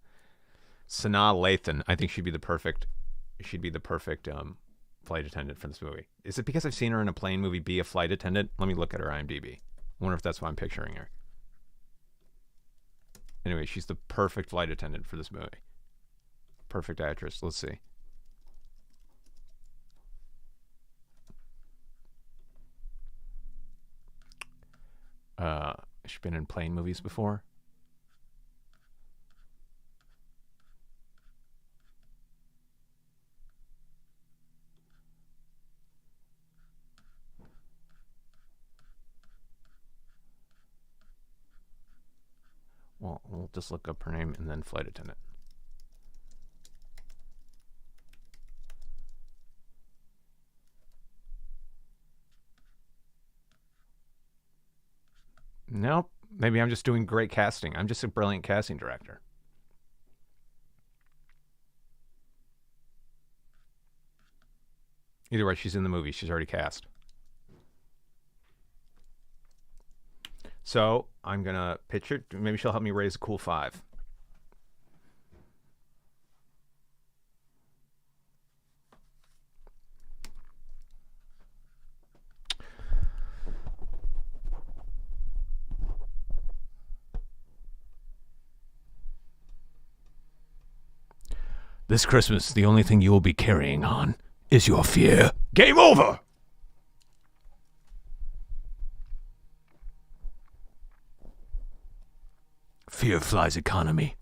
[SPEAKER 2] Lathan. I think she'd be the perfect flight attendant for this movie. Is it because I've seen her in a plane movie be a flight attendant? Let me look at her IMDb. I wonder if that's why I'm picturing her. Anyway, she's the perfect flight attendant for this movie. Perfect actress. Let's see. She's been in plane movies before. Well, we'll just look up her name and then flight attendant. Nope. Maybe I'm just doing great casting. I'm just a brilliant casting director. Either way, she's in the movie. She's already cast. So I'm going to pitch her. Maybe she'll help me raise a cool 5. This Christmas, the only thing you will be carrying on is your fear. Game over! Fear flies economy.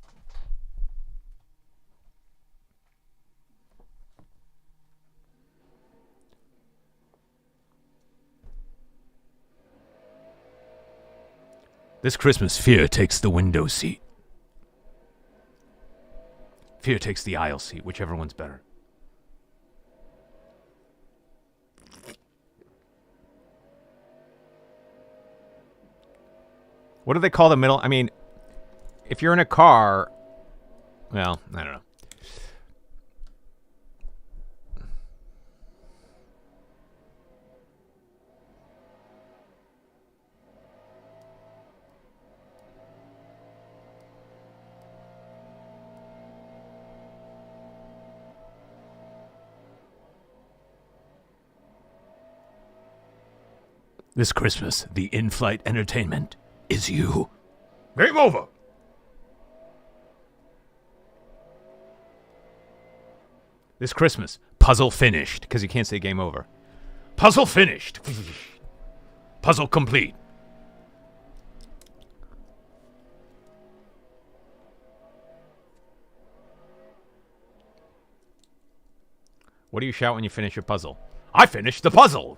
[SPEAKER 2] This Christmas, fear takes the window seat. Fear takes the aisle seat, whichever one's better. What do they call the middle? I mean, if you're in a car, well, I don't know. This Christmas, the in-flight entertainment is you. Game over. This Christmas, puzzle finished, because you can't say game over. Puzzle finished. Puzzle complete. What do you shout when you finish a puzzle? I finished the puzzle.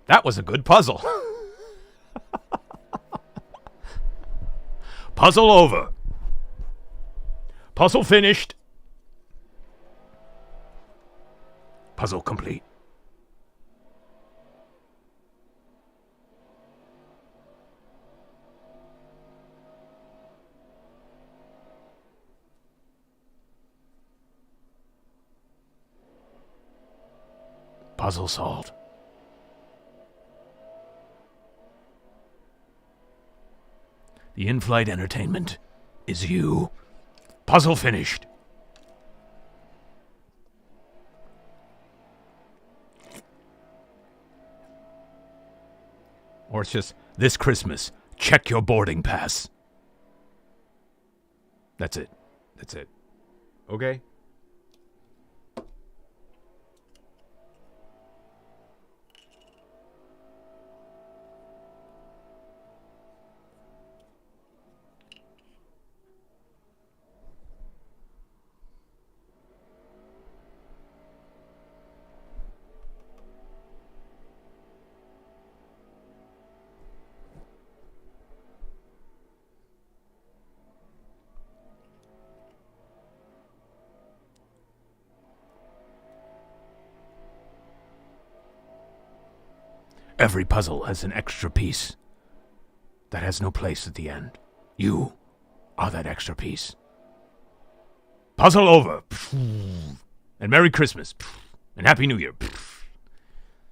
[SPEAKER 2] That was a good puzzle. Puzzle over. Puzzle finished. Puzzle complete. Puzzle solved. The in-flight entertainment is you. Puzzle finished. Or it's just, this Christmas, check your boarding pass. That's it. That's it. Okay? Every puzzle has an extra piece that has no place at the end. You are that extra piece. Puzzle over. And Merry Christmas. And Happy New Year.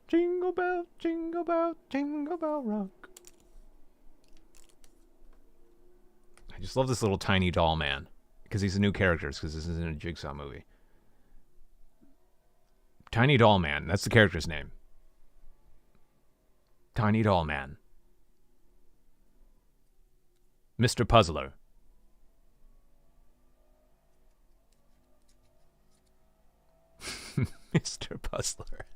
[SPEAKER 2] Jingle bell, jingle bell rock. I just love this little tiny doll man. Because he's a new character, because this isn't a Jigsaw movie. Tiny Doll Man, that's the character's name. Tiny Doll Man. Mr. Puzzler. Mr. Puzzler.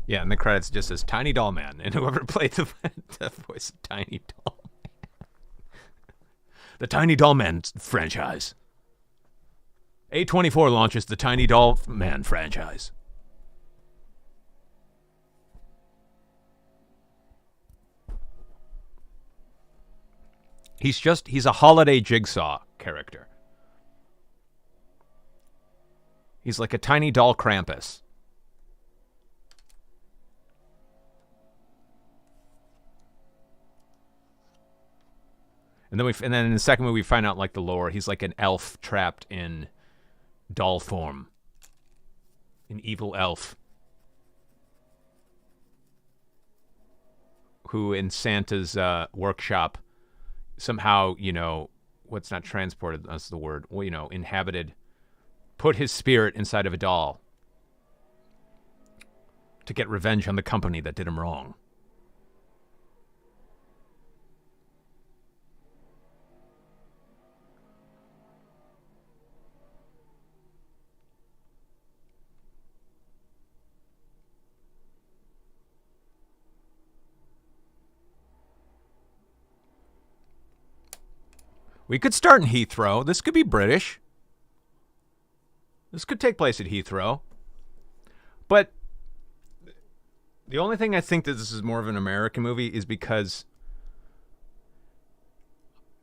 [SPEAKER 2] Yeah, and the credits just says Tiny Doll Man, and whoever played the voice of Tiny Doll Man. The Tiny Doll Man franchise. A24 launches the Tiny Doll Man franchise. He's a holiday Jigsaw character. He's like a tiny doll Krampus. And then in the second movie we find out like the lore. He's like an elf trapped in doll form. An evil elf. Who in Santa's workshop somehow, what's not transported, that's the word, inhabited, put his spirit inside of a doll to get revenge on the company that did him wrong. We could start in Heathrow. This could be British. This could take place at Heathrow. But the only thing I think that this is more of an American movie is because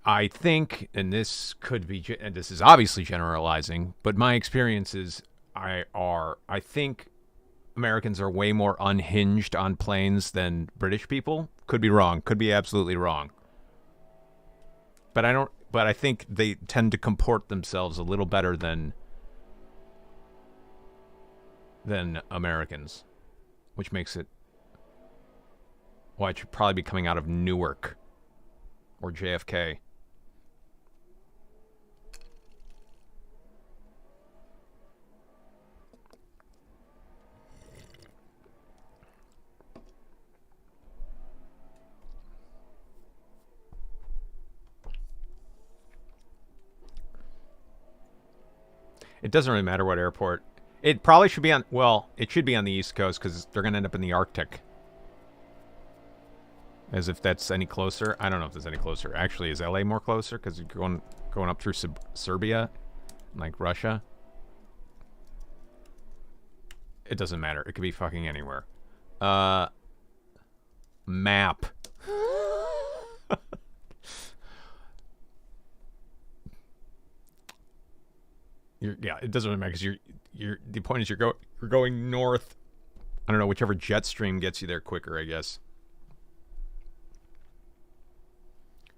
[SPEAKER 2] I think, and this could be, and this is obviously generalizing, but my experiences I think Americans are way more unhinged on planes than British people. Could be wrong. Could be absolutely wrong. But I think they tend to comport themselves a little better than Americans, which makes it why it should probably be coming out of Newark or JFK. It doesn't really matter what airport. It probably should be on, well, it should be on the East Coast because they're going to end up in the Arctic. As if that's any closer. I don't know if there's any closer. Actually, is LA more closer because you're going up through Serbia, like Russia? It doesn't matter. It could be fucking anywhere. Map. Yeah, it doesn't really matter because the point is you're going north. I don't know, whichever jet stream gets you there quicker, I guess.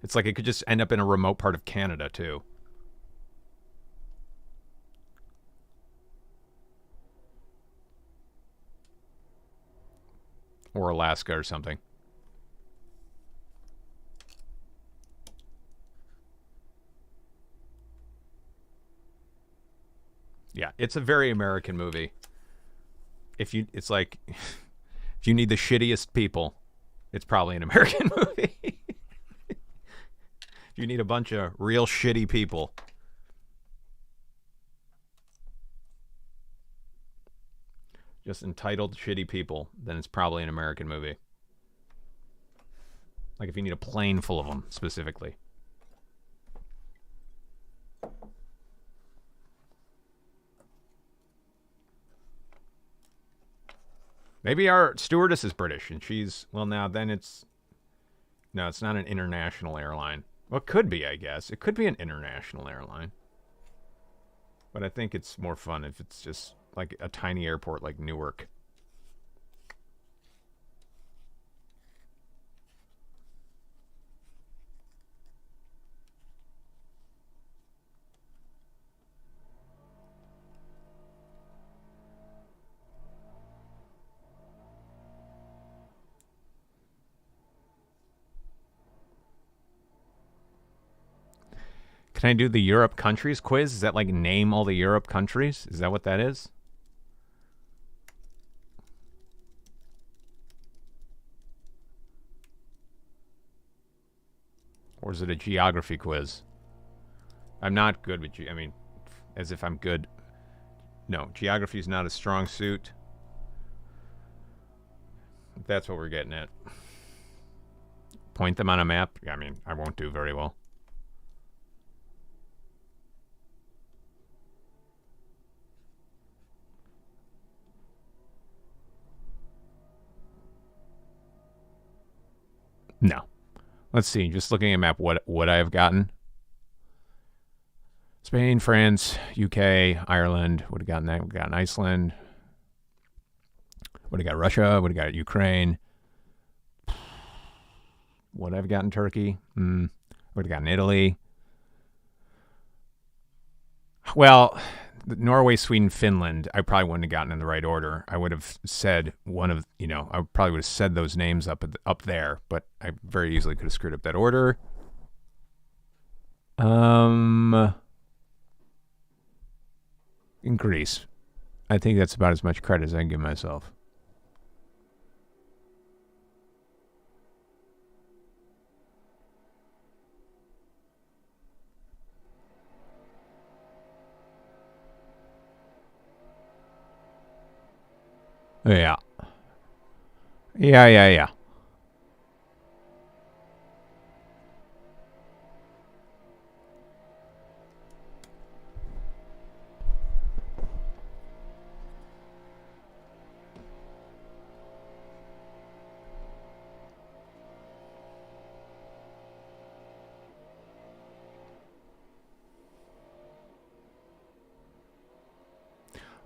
[SPEAKER 2] It's like it could just end up in a remote part of Canada too. Or Alaska or something. Yeah, it's a very American movie. It's like, if you need the shittiest people, it's probably an American movie. If you need a bunch of real shitty people. Just entitled shitty people, then it's probably an American movie. Like if you need a plane full of them, specifically. Maybe our stewardess is British and she's, well, now then it's not an international airline. Well, it could be, I guess. It could be an international airline. But I think it's more fun if it's just like a tiny airport like Newark. Can I do the Europe countries quiz? Is that like name all the Europe countries? Is that what that is? Or is it a geography quiz? I'm not good with I mean, as if I'm good. No, geography is not a strong suit. That's what we're getting at. Point them on a map? I mean, I won't do very well. No. Let's see. Just looking at a map, what I have gotten. Spain, France, UK, Ireland. Would have gotten that. We've gotten Iceland. Would have got Russia. Would have got Ukraine. Would I've gotten Turkey. Would have gotten Italy. Well, Norway, Sweden, Finland, I probably wouldn't have gotten in the right order. I would have said I probably would have said those names up there, but I very easily could have screwed up that order. In Greece. I think that's about as much credit as I can give myself. Yeah. Yeah.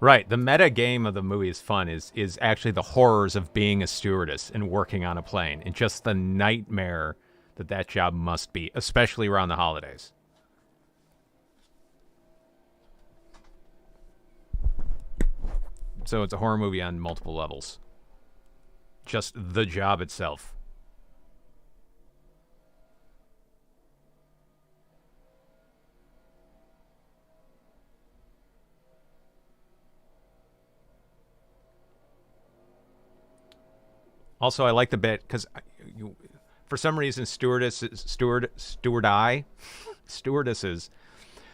[SPEAKER 2] Right. The meta game of the movie is fun. Is actually the horrors of being a stewardess and working on a plane, and just the nightmare that job must be, especially around the holidays. So it's a horror movie on multiple levels. Just the job itself. Also, I like the bit because for some reason, stewardesses,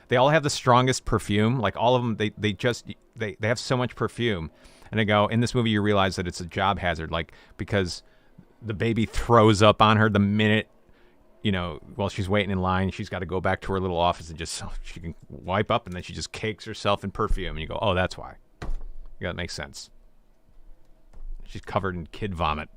[SPEAKER 2] they all have the strongest perfume. Like all of them, they have so much perfume. And I go, in this movie, you realize that it's a job hazard, like because the baby throws up on her the minute, while she's waiting in line. She's got to go back to her little office and just so she can wipe up, and then she just cakes herself in perfume. And you go, oh, that's why. Yeah, that makes sense. She's covered in kid vomit.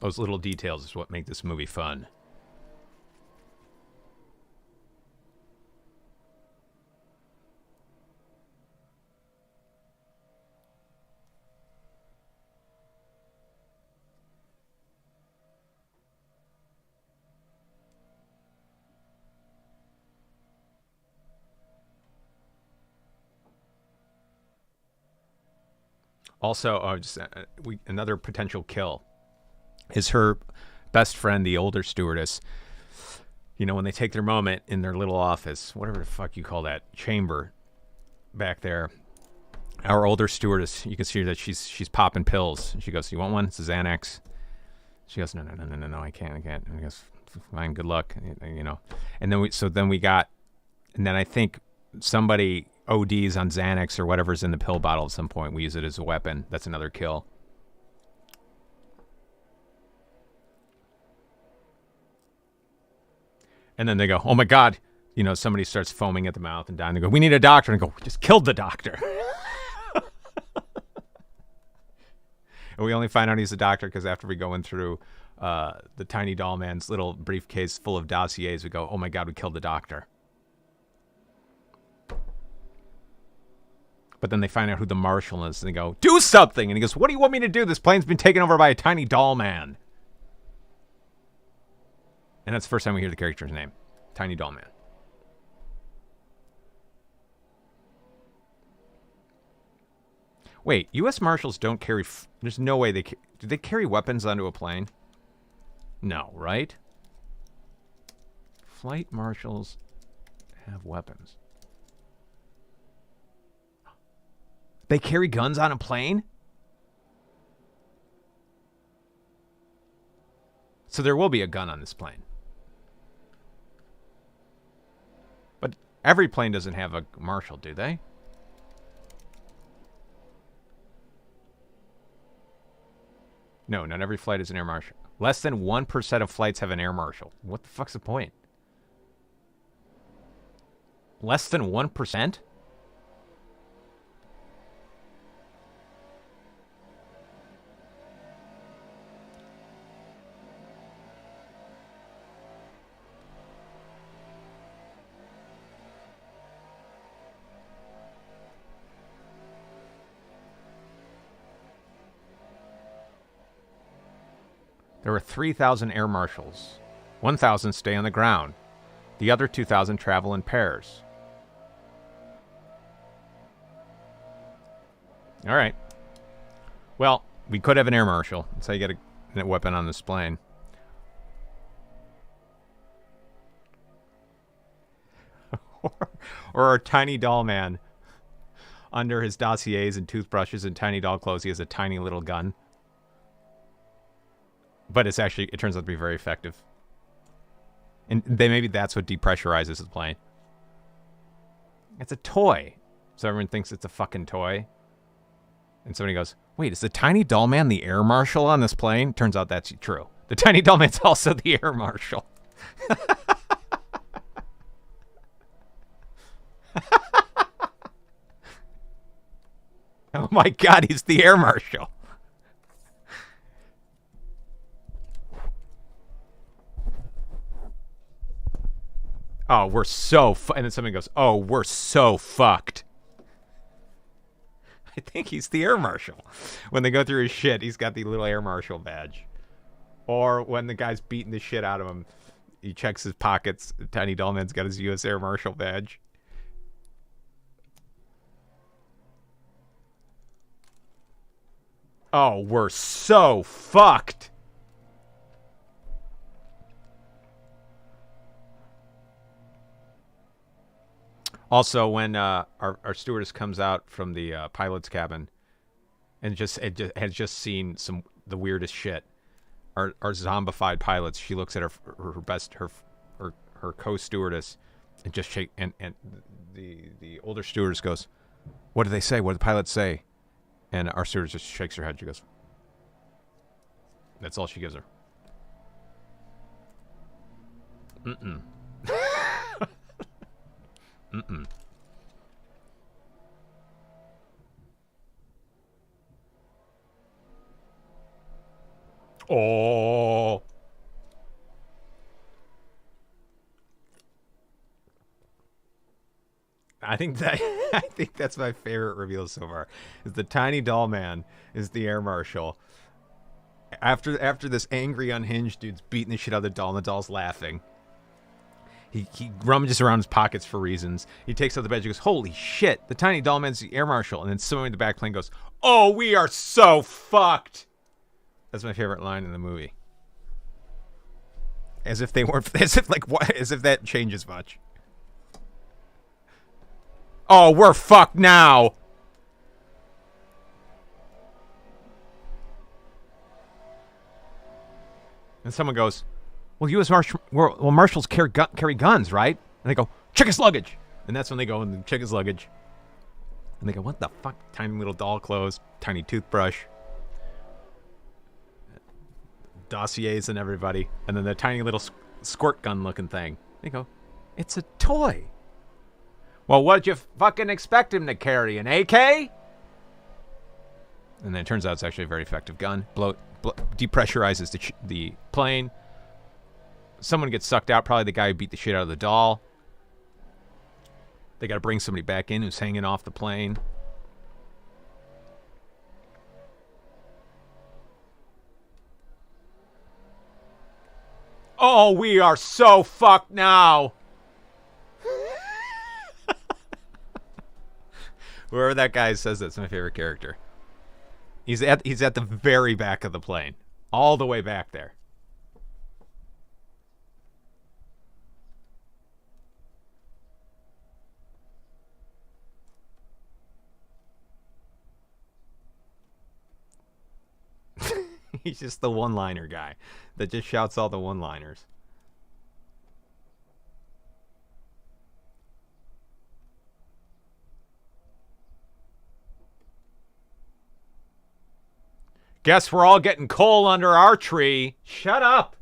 [SPEAKER 2] Those little details is what make this movie fun. Also, another potential kill is her best friend, the older stewardess. When they take their moment in their little office, whatever the fuck you call that, chamber back there, our older stewardess, you can see that she's popping pills. And she goes, "You want one? It's a Xanax." She goes, "No, I can't. And he goes, "Fine, good luck." And then I think somebody ODs on Xanax or whatever's in the pill bottle at some point. We use it as a weapon. That's another kill. And then they go, "Oh my God." Somebody starts foaming at the mouth and dying. They go, "We need a doctor." And I go, "We just killed the doctor." And we only find out he's a doctor because after we go in through the tiny doll man's little briefcase full of dossiers, we go, "Oh my God, we killed the doctor." But then they find out who the marshal is, and they go, "Do something!" And he goes, "What do you want me to do? This plane's been taken over by a tiny doll man." And that's the first time we hear the character's name. Tiny Doll Man. Wait, U.S. Marshals don't carry... There's no way they... Do they carry weapons onto a plane? No, right? Flight marshals have weapons. They carry guns on a plane? So there will be a gun on this plane. But every plane doesn't have a marshal, do they? No, not every flight is an air marshal. Less than 1% of flights have an air marshal. What the fuck's the point? Less than 1%? There were 3,000 air marshals. 1,000 stay on the ground. The other 2,000 travel in pairs. All right. Well, we could have an air marshal. That's how you get a weapon on this plane. Or a tiny doll man. Under his dossiers and toothbrushes and tiny doll clothes, he has a tiny little gun. But it turns out to be very effective. And maybe that's what depressurizes the plane. It's a toy. So everyone thinks it's a fucking toy. And somebody goes, "Wait, is the tiny doll man the air marshal on this plane?" Turns out that's true. The tiny doll man's also the air marshal. Oh my God, he's the air marshal. Oh, we're so and then somebody goes, oh, we're so fucked. I think he's the air marshal. When they go through his shit, he's got the little air marshal badge. Or when the guy's beating the shit out of him, he checks his pockets. Tiny Dollman's got his U.S. Air Marshal badge. Oh, we're so fucked. Also, when our stewardess comes out from the pilot's cabin and has just seen the weirdest shit, our zombified pilots, she looks at her co-stewardess and just shake and the older stewardess goes, "What do they say? What do the pilots say?" And our stewardess just shakes her head. She goes, "That's all she gives her." Mm-mm. Mm-mm. Oh. I think that's my favorite reveal so far. Is the tiny doll man is the air marshal. After this angry unhinged dude's beating the shit out of the doll and the doll's laughing. He rummages around his pockets for reasons. He takes out the badge and goes, "Holy shit, the tiny doll man's the air marshal." And then someone in the back plane goes, "Oh, we are so fucked." That's my favorite line in the movie. As if that changes much. Oh, we're fucked now. And someone goes, "Well, U.S. Marshals carry guns, right?" And they go, "Check his luggage." And that's when they go and check his luggage. And they go, "What the fuck?" Tiny little doll clothes, tiny toothbrush, dossiers and everybody. And then the tiny little squirt gun looking thing. They go, "It's a toy." "Well, what'd you fucking expect him to carry? An AK?" And then it turns out it's actually a very effective gun. Depressurizes the plane. Someone gets sucked out, probably the guy who beat the shit out of the doll. They got to bring somebody back in who's hanging off the plane. Oh, we are so fucked now. Whoever that guy says that's my favorite character. He's at the very back of the plane. All the way back there. He's just the one-liner guy that just shouts all the one-liners. Guess we're all getting coal under our tree. Shut up.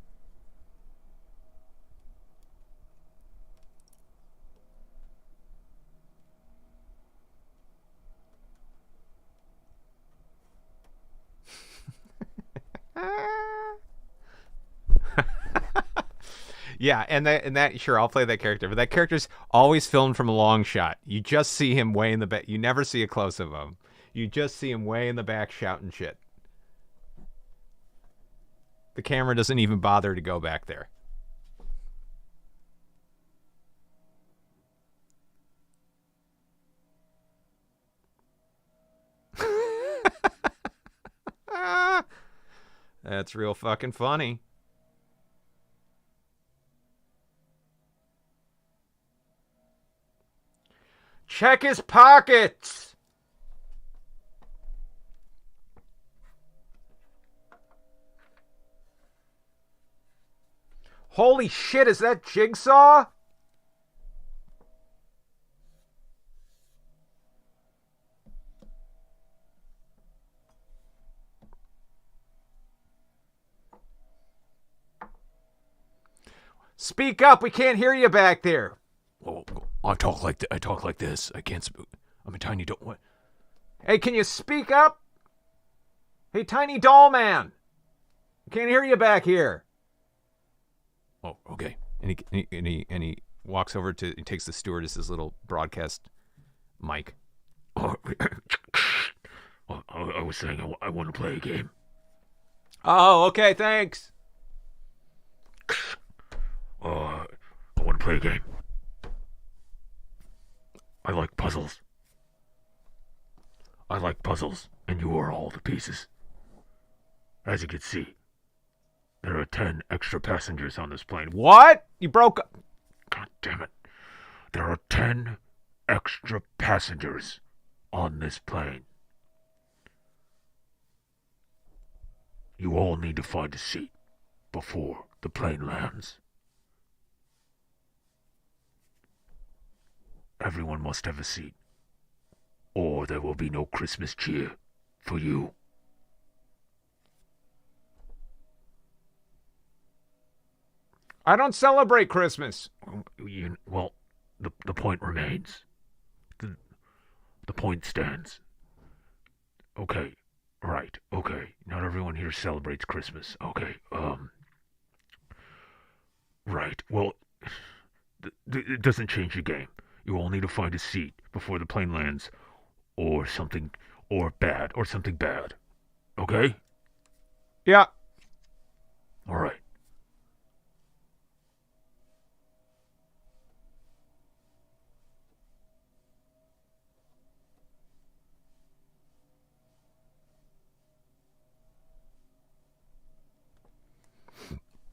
[SPEAKER 2] Yeah, and that sure, I'll play that character, but that character's always filmed from a long shot. You just see him way in the back. You never see a close of him. You just see him way in the back shouting shit. The camera doesn't even bother to go back there. That's real fucking funny. Check his pockets. Holy shit, is that Jigsaw? Speak up, we can't hear you back there.
[SPEAKER 3] Oh, I talk like this. I can't speak. I'm a tiny doll. What?
[SPEAKER 2] Hey, can you speak up? Hey, tiny doll man. I can't hear you back here.
[SPEAKER 3] Oh, okay.
[SPEAKER 2] And he walks over to, he takes the stewardess's little broadcast mic.
[SPEAKER 3] Oh, I was saying I want to play a game.
[SPEAKER 2] Oh, okay, thanks.
[SPEAKER 3] I want to play a game. I like puzzles. And you are all the pieces. As you can see, there are 10 extra passengers on this plane.
[SPEAKER 2] What? You broke up.
[SPEAKER 3] God damn it. There are 10 extra passengers on this plane. You all need to find a seat before the plane lands. Everyone must have a seat, or there will be no Christmas cheer for you.
[SPEAKER 2] I don't celebrate Christmas.
[SPEAKER 3] Well, the point remains. The point stands. Okay, right, okay. Not everyone here celebrates Christmas. Okay, right. Well, it doesn't change the game. You all need to find a seat before the plane lands, or something bad. Okay?
[SPEAKER 2] Yeah.
[SPEAKER 3] All right.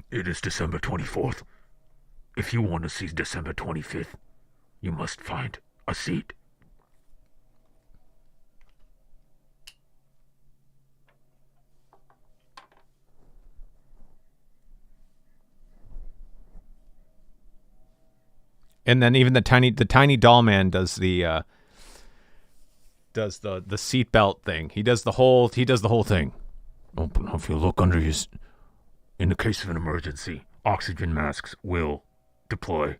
[SPEAKER 3] It is December 24th. If you want to see December 25th, you must find a seat.
[SPEAKER 2] And then even the tiny doll man does the seatbelt thing. He does the whole thing.
[SPEAKER 3] Oh, but if you look under your... In the case of an emergency, oxygen masks will deploy.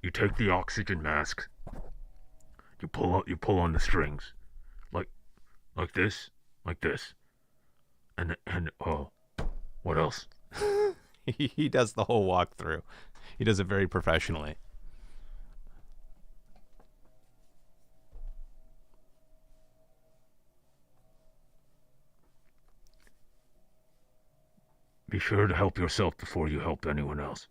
[SPEAKER 3] You take the oxygen mask. You pull on the strings, like this, and what else?
[SPEAKER 2] He does the whole walkthrough. He does it very professionally.
[SPEAKER 3] Be sure to help yourself before you help anyone else.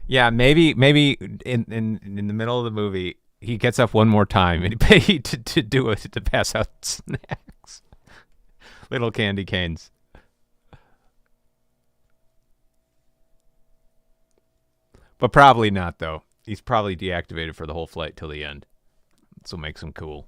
[SPEAKER 2] Yeah, maybe in the middle of the movie he gets up one more time and he paid to pass out snacks, little candy canes. But probably not though. He's probably deactivated for the whole flight till the end. This will make him cool.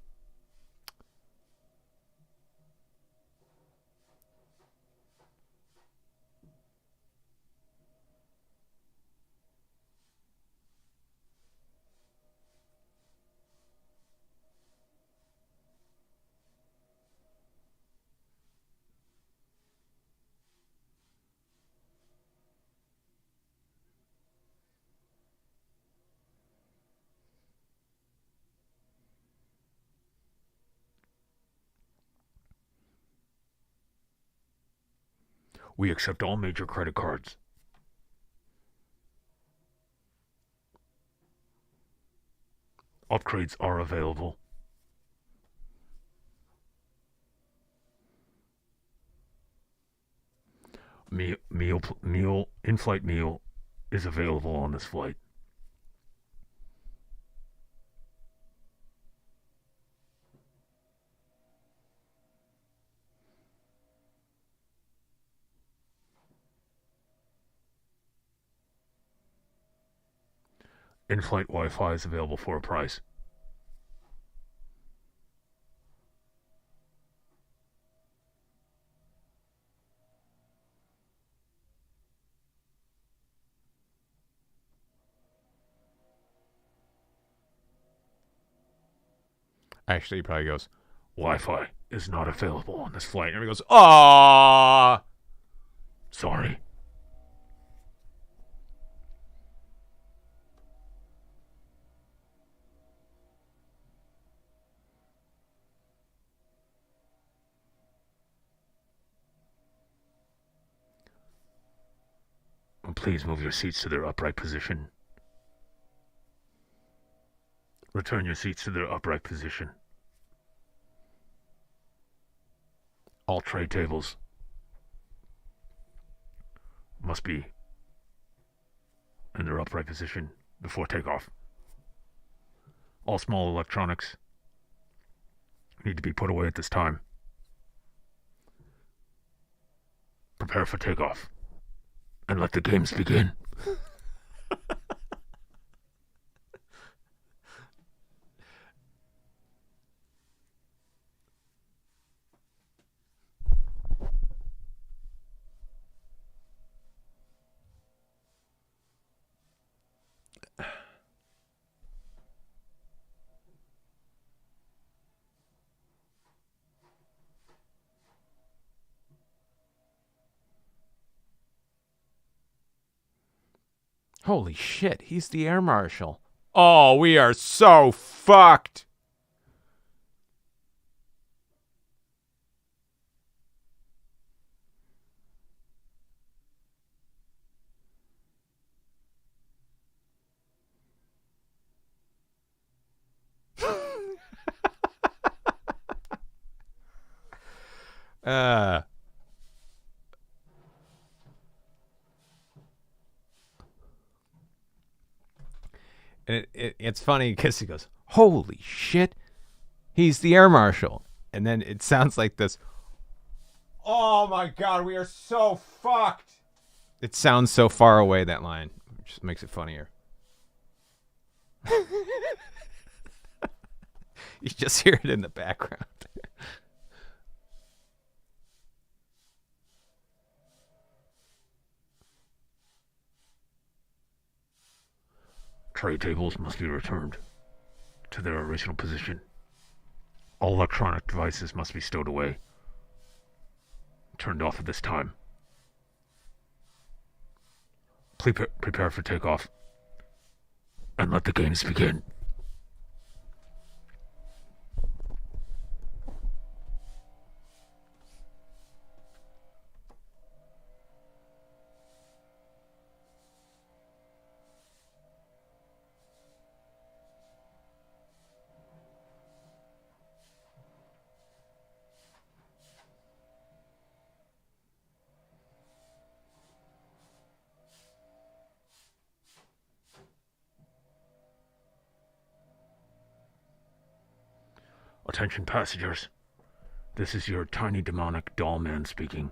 [SPEAKER 3] We accept all major credit cards. Upgrades are available. In-flight meal is available on this flight. In-flight Wi-Fi is available for a price.
[SPEAKER 2] Actually, he probably goes,
[SPEAKER 3] Wi-Fi is not available on this flight.
[SPEAKER 2] and he goes, "Aww."
[SPEAKER 3] Sorry. Please move your seats to their upright position. Return your seats to their upright position. All tray tables must be in their upright position before takeoff. All small electronics need to be put away at this time. Prepare for takeoff. And let the games begin.
[SPEAKER 2] Holy shit, he's the air marshal. Oh, we are so fucked. uh And it's funny because he goes, holy shit, he's the air marshal. And then it sounds like this, oh my God, we are so fucked. It sounds so far away, that line. It just makes it funnier. You just hear it in the background.
[SPEAKER 3] Tray tables must be returned to their original position. All electronic devices must be stowed away. Turned off at this time. Prepare for takeoff. And let the games begin. Attention passengers. This is your tiny demonic doll man speaking.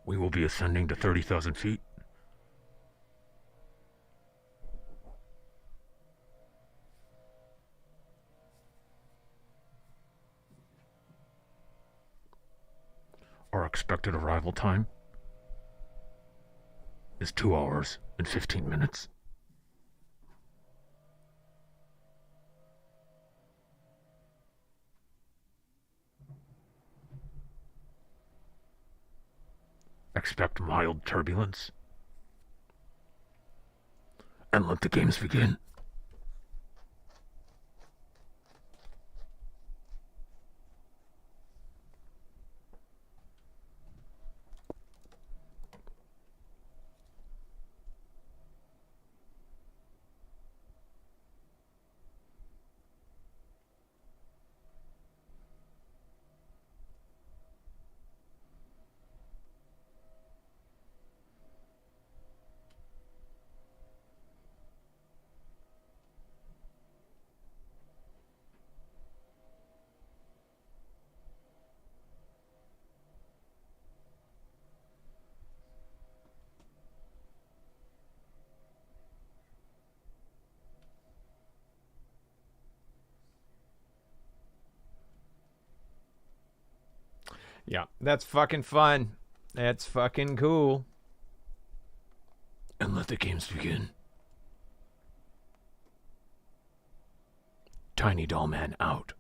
[SPEAKER 3] We will be ascending to 30,000 feet. Our expected arrival time is 2 hours and 15 minutes. Expect mild turbulence. And let the games begin.
[SPEAKER 2] Yeah, that's fucking fun. That's fucking cool.
[SPEAKER 3] And let the games begin. Tiny doll man out.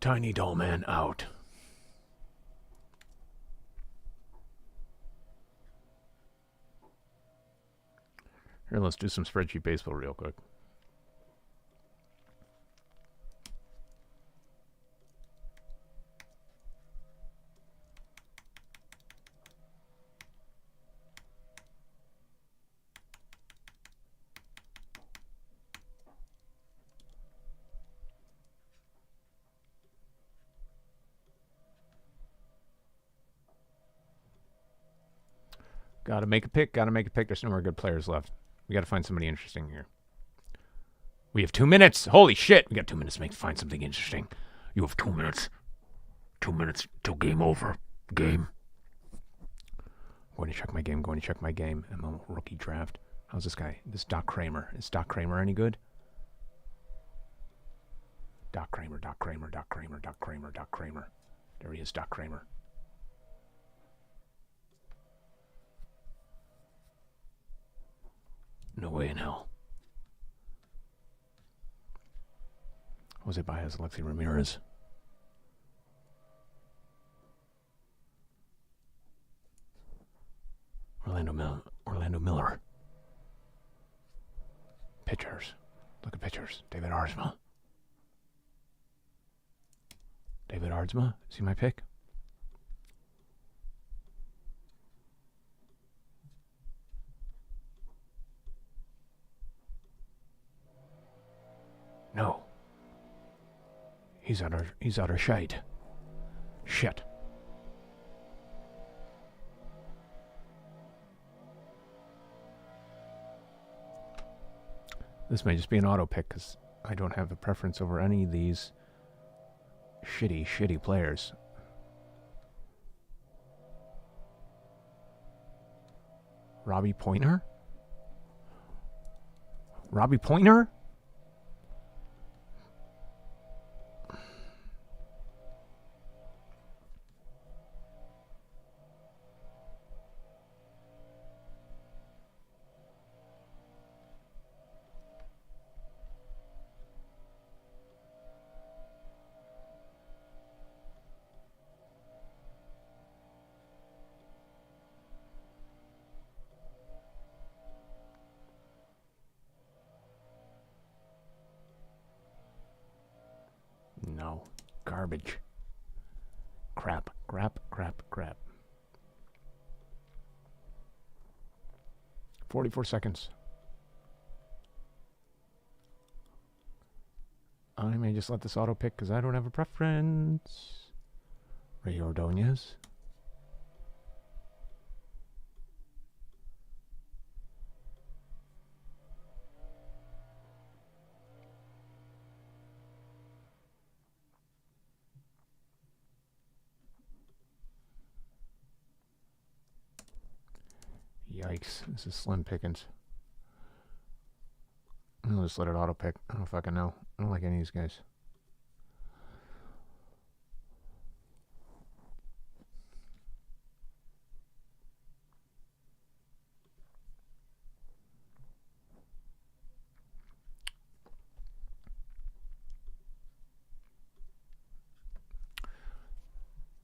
[SPEAKER 3] Tiny doll man out. Here, let's do some spreadsheet baseball real quick. Gotta make a pick. Gotta make a pick. There's no more good players left. We gotta find somebody interesting here. We have 2 minutes. Holy shit. We got 2 minutes to find something interesting. You have 2 minutes. 2 minutes till game over. Game.
[SPEAKER 2] Going to check my game. Going to check my game. I'm on rookie draft. How's this guy? This Doc Kramer. Is Doc Kramer any good? Doc Kramer, Doc Kramer, Doc Kramer, Doc Kramer, Doc Kramer. There he is, Doc Kramer.
[SPEAKER 3] No way in hell.
[SPEAKER 2] Jose Baez, Alexi Ramirez. Orlando Miller. Pitchers. Look at pitchers. David Arzma. David Arzma. Is he my pick? No. He's out of shade. Shit. This may just be an auto pick because I don't have a preference over any of these shitty players. Robbie Pointer? Robbie Pointer? No. Garbage. Crap. 44 seconds. I may just let this auto pick because I don't have a preference. Ray Ordonez. Yikes, this is slim pickings. I'll just let it auto pick. I don't fucking know. I don't like any of these guys.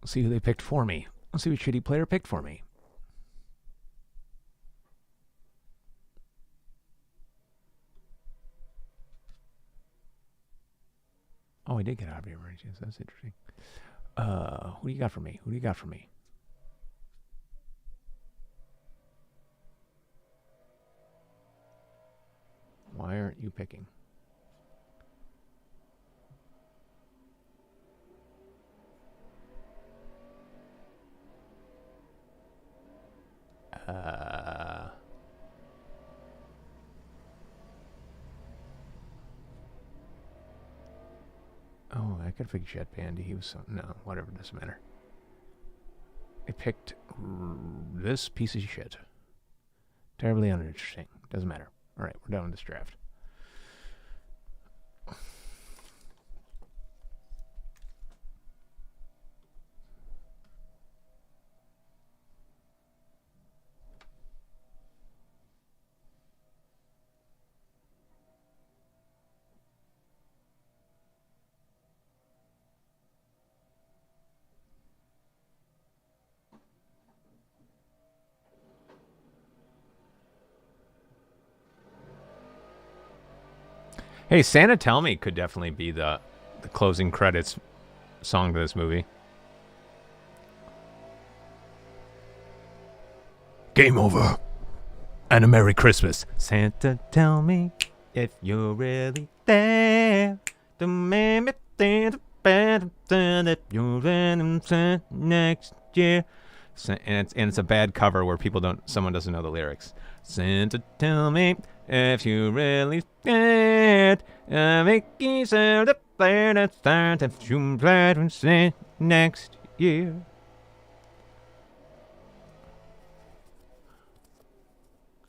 [SPEAKER 2] Let's see who they picked for me. Let's see what shitty player picked for me. Oh, I did get out of here. Yes, that's interesting. Who do you got for me? Who do you got for me? Why aren't you picking? Oh, I could pick Jet Pandy. He was no, whatever, doesn't matter. I picked this piece of shit. Terribly uninteresting. Doesn't matter. All right, we're done with this draft. Hey, Santa Tell Me could definitely be the closing credits song to this movie.
[SPEAKER 3] Game over. And a Merry Christmas.
[SPEAKER 2] Santa, tell me if you're really there. To make me think better if you're in next year. And it's a bad cover where someone doesn't know the lyrics. Santa, tell me if you really scared. Make you say the play that start if you play next year.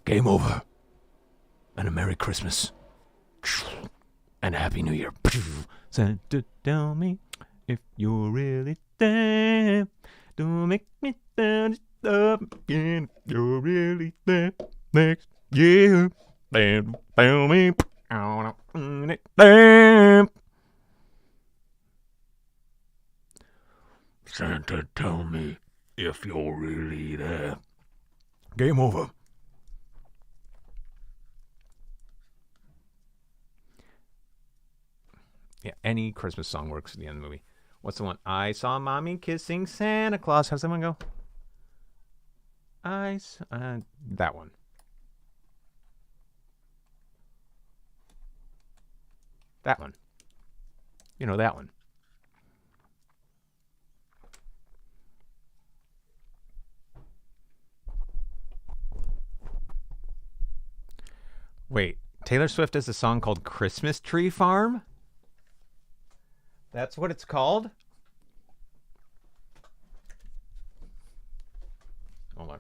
[SPEAKER 3] Game over. And a Merry Christmas. And a Happy New Year.
[SPEAKER 2] Santa, tell me if you're really there. Don't make me stand up again if you're really there next year. Then tell me.
[SPEAKER 3] Santa, tell me if you're really there. Game over.
[SPEAKER 2] Yeah, any Christmas song works at the end of the movie. What's the one? I saw mommy kissing Santa Claus. How's that one go? That one. That one. You know that one. Wait, Taylor Swift has a song called Christmas Tree Farm? That's what it's called? Hold on.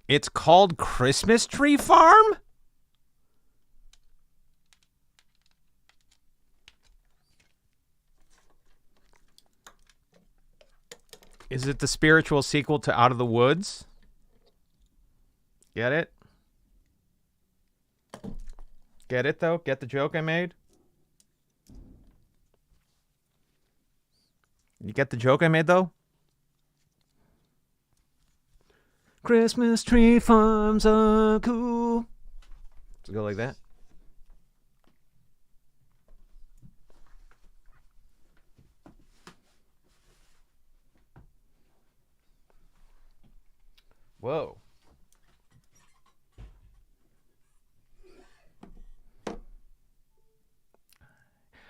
[SPEAKER 2] It's called Christmas Tree Farm? Is it the spiritual sequel to Out of the Woods? Get it? Get it, though? Get the joke I made? You get the joke I made, though? Christmas tree farms are cool. Does it go like that? Whoa.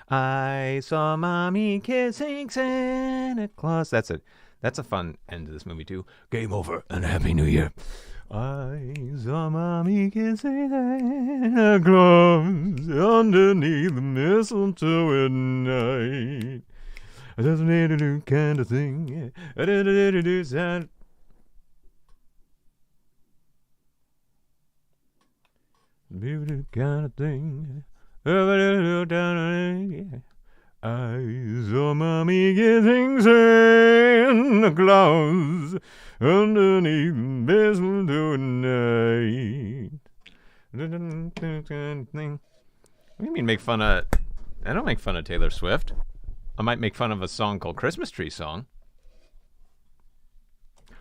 [SPEAKER 2] I saw mommy kissing Santa Claus. That's it. That's a fun end to this movie, too.
[SPEAKER 3] Game over and a Happy New Year.
[SPEAKER 2] I saw mommy kissing Santa Claus underneath the mistletoe at night. I just need a new kind of thing. I did do Santa. New kind of thing. I saw mommy kissing Santa Claus underneath mistletoe at night. What do you mean make fun of... I don't make fun of Taylor Swift. I might make fun of a song called Christmas Tree Song.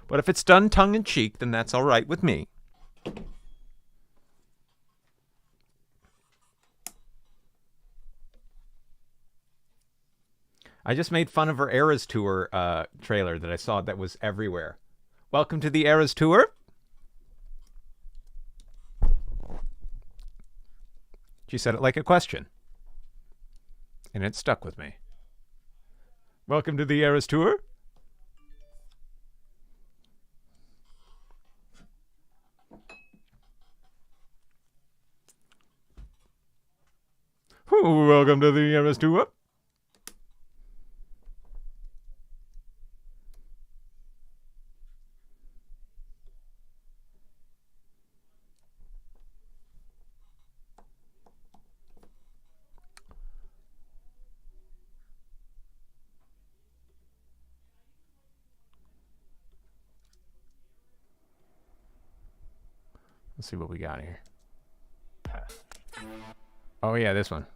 [SPEAKER 2] But if it's done tongue-in-cheek, then that's all right with me. I just made fun of her Eras Tour trailer that I saw that was everywhere. Welcome to the Eras Tour. She said it like a question. And it stuck with me. Welcome to the Eras Tour. Welcome to the Eras Tour. Let's see what we got here. Oh, yeah, this one.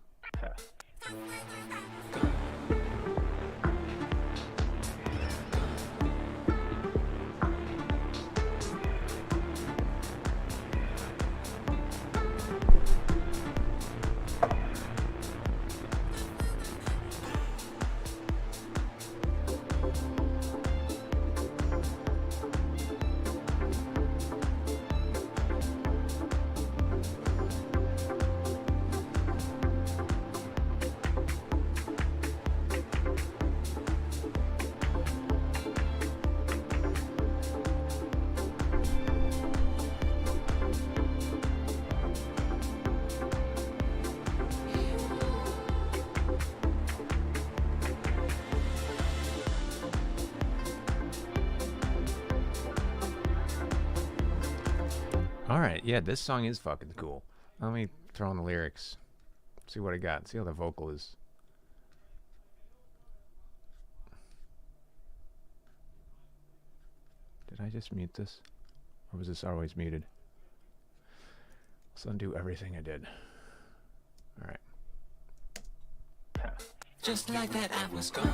[SPEAKER 2] All right, yeah, this song is fucking cool. Let me throw in the lyrics. See what I got. See how the vocal is. Did I just mute this? Or was this always muted? Let's undo everything I did. All right.
[SPEAKER 1] Just like that, I was gone.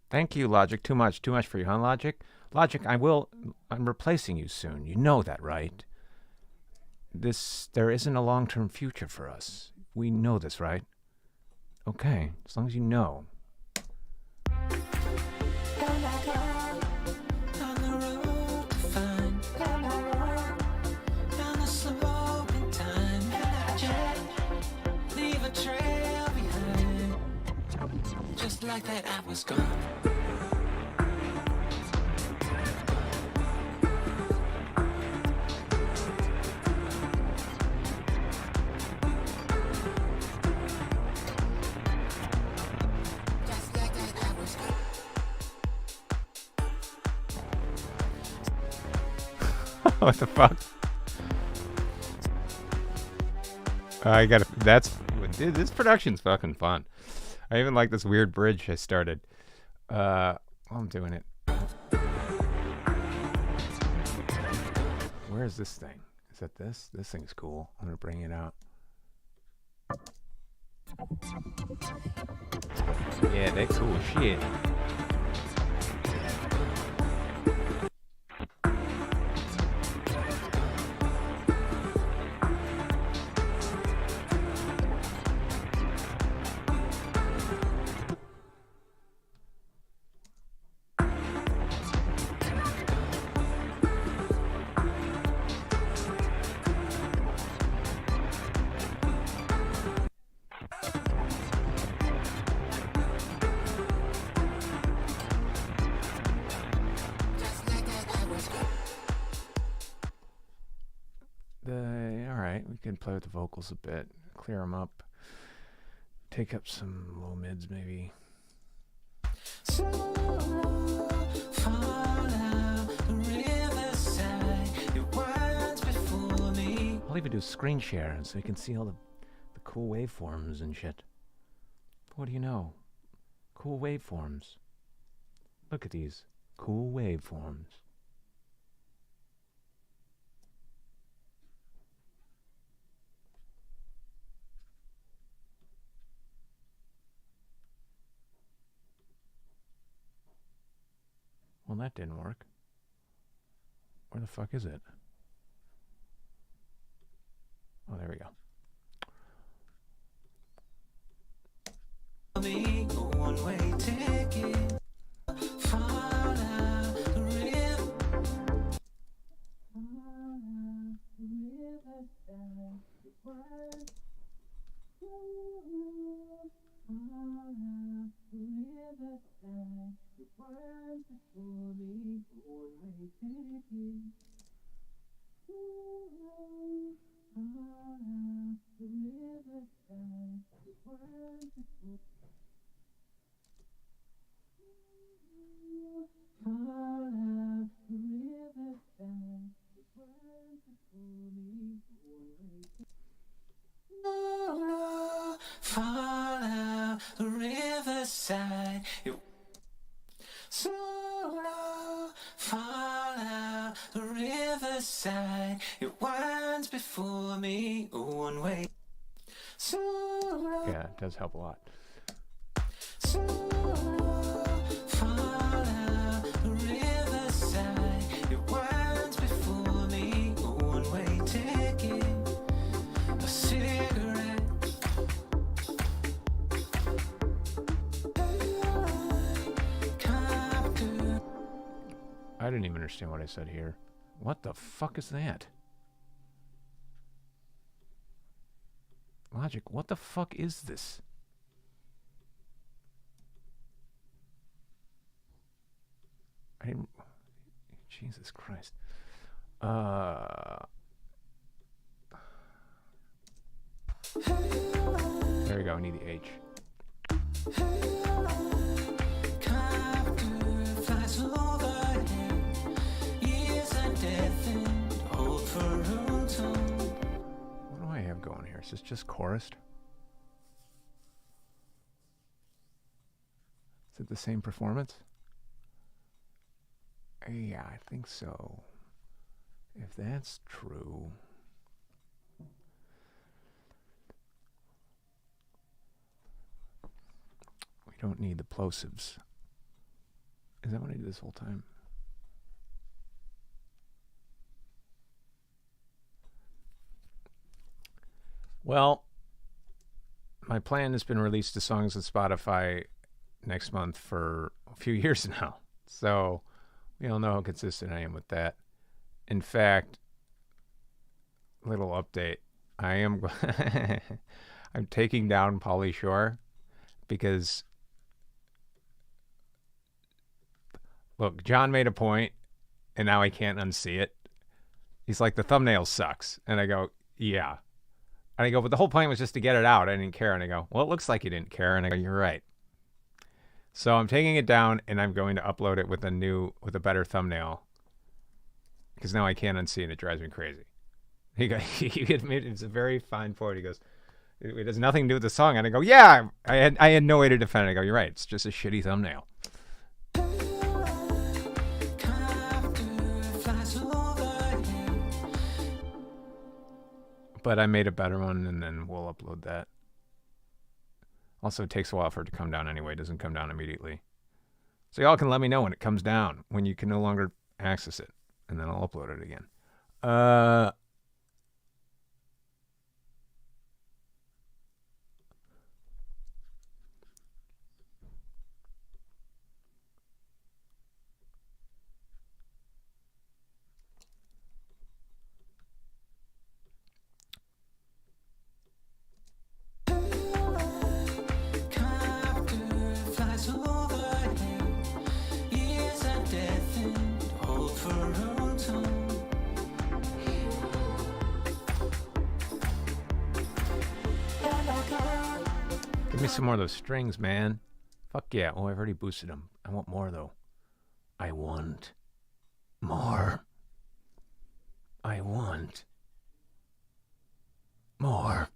[SPEAKER 2] Thank you, Logic. Too much for you, huh, Logic? Logic, I'm replacing you soon. You know that, right? There isn't a long-term future for us. We know this, right? Okay, as long as you know.
[SPEAKER 1] Just like that, I was gone.
[SPEAKER 2] What the fuck? Dude, this production's fucking fun. I even like this weird bridge I started. While I'm doing it. Where is this thing? Is that this? This thing's cool. I'm gonna bring it out. Yeah, that cool shit. Alright, we can play with the vocals a bit, clear them up, take up some low mids maybe. I'll even do screen share so you can see all the cool waveforms and shit. What do you know? Cool waveforms. Look at these cool waveforms. Well, that didn't work. Where the fuck is it? Oh, there we go.
[SPEAKER 1] Fall out the riverside. Solo, fall out the riverside. It winds before me, a one-way.
[SPEAKER 2] Yeah, it does help a lot. I didn't even understand what I said here. What the fuck is that? Logic, what the fuck is this? I didn't... Jesus Christ. There we go, I need the H. What do I have going here? Is this just chorused? Is it the same performance? Yeah, I think so. If that's true... We don't need the plosives. Is that what I did this whole time? Well, my plan has been released to songs on Spotify next month for a few years now. So we all know how consistent I am with that. In fact, little update. I am I'm taking down Pauly Shore because look, John made a point and now I can't unsee it. He's like, the thumbnail sucks. And I go, yeah. And I go, but the whole point was just to get it out. I didn't care. And I go, well, it looks like you didn't care. And I go, you're right. So I'm taking it down and I'm going to upload it with a better thumbnail. Because now I can't unsee it. It drives me crazy. He admitted it's a very fine point. He goes, it has nothing to do with the song. And I go, yeah, I had no way to defend it. I go, you're right. It's just a shitty thumbnail. But I made a better one, and then we'll upload that. Also, it takes a while for it to come down anyway. It doesn't come down immediately. So y'all can let me know when it comes down, when you can no longer access it, and then I'll upload it again. Give me some more of those strings, man. Fuck yeah. Oh, I've already boosted them. I want more, though. I want more. I want more.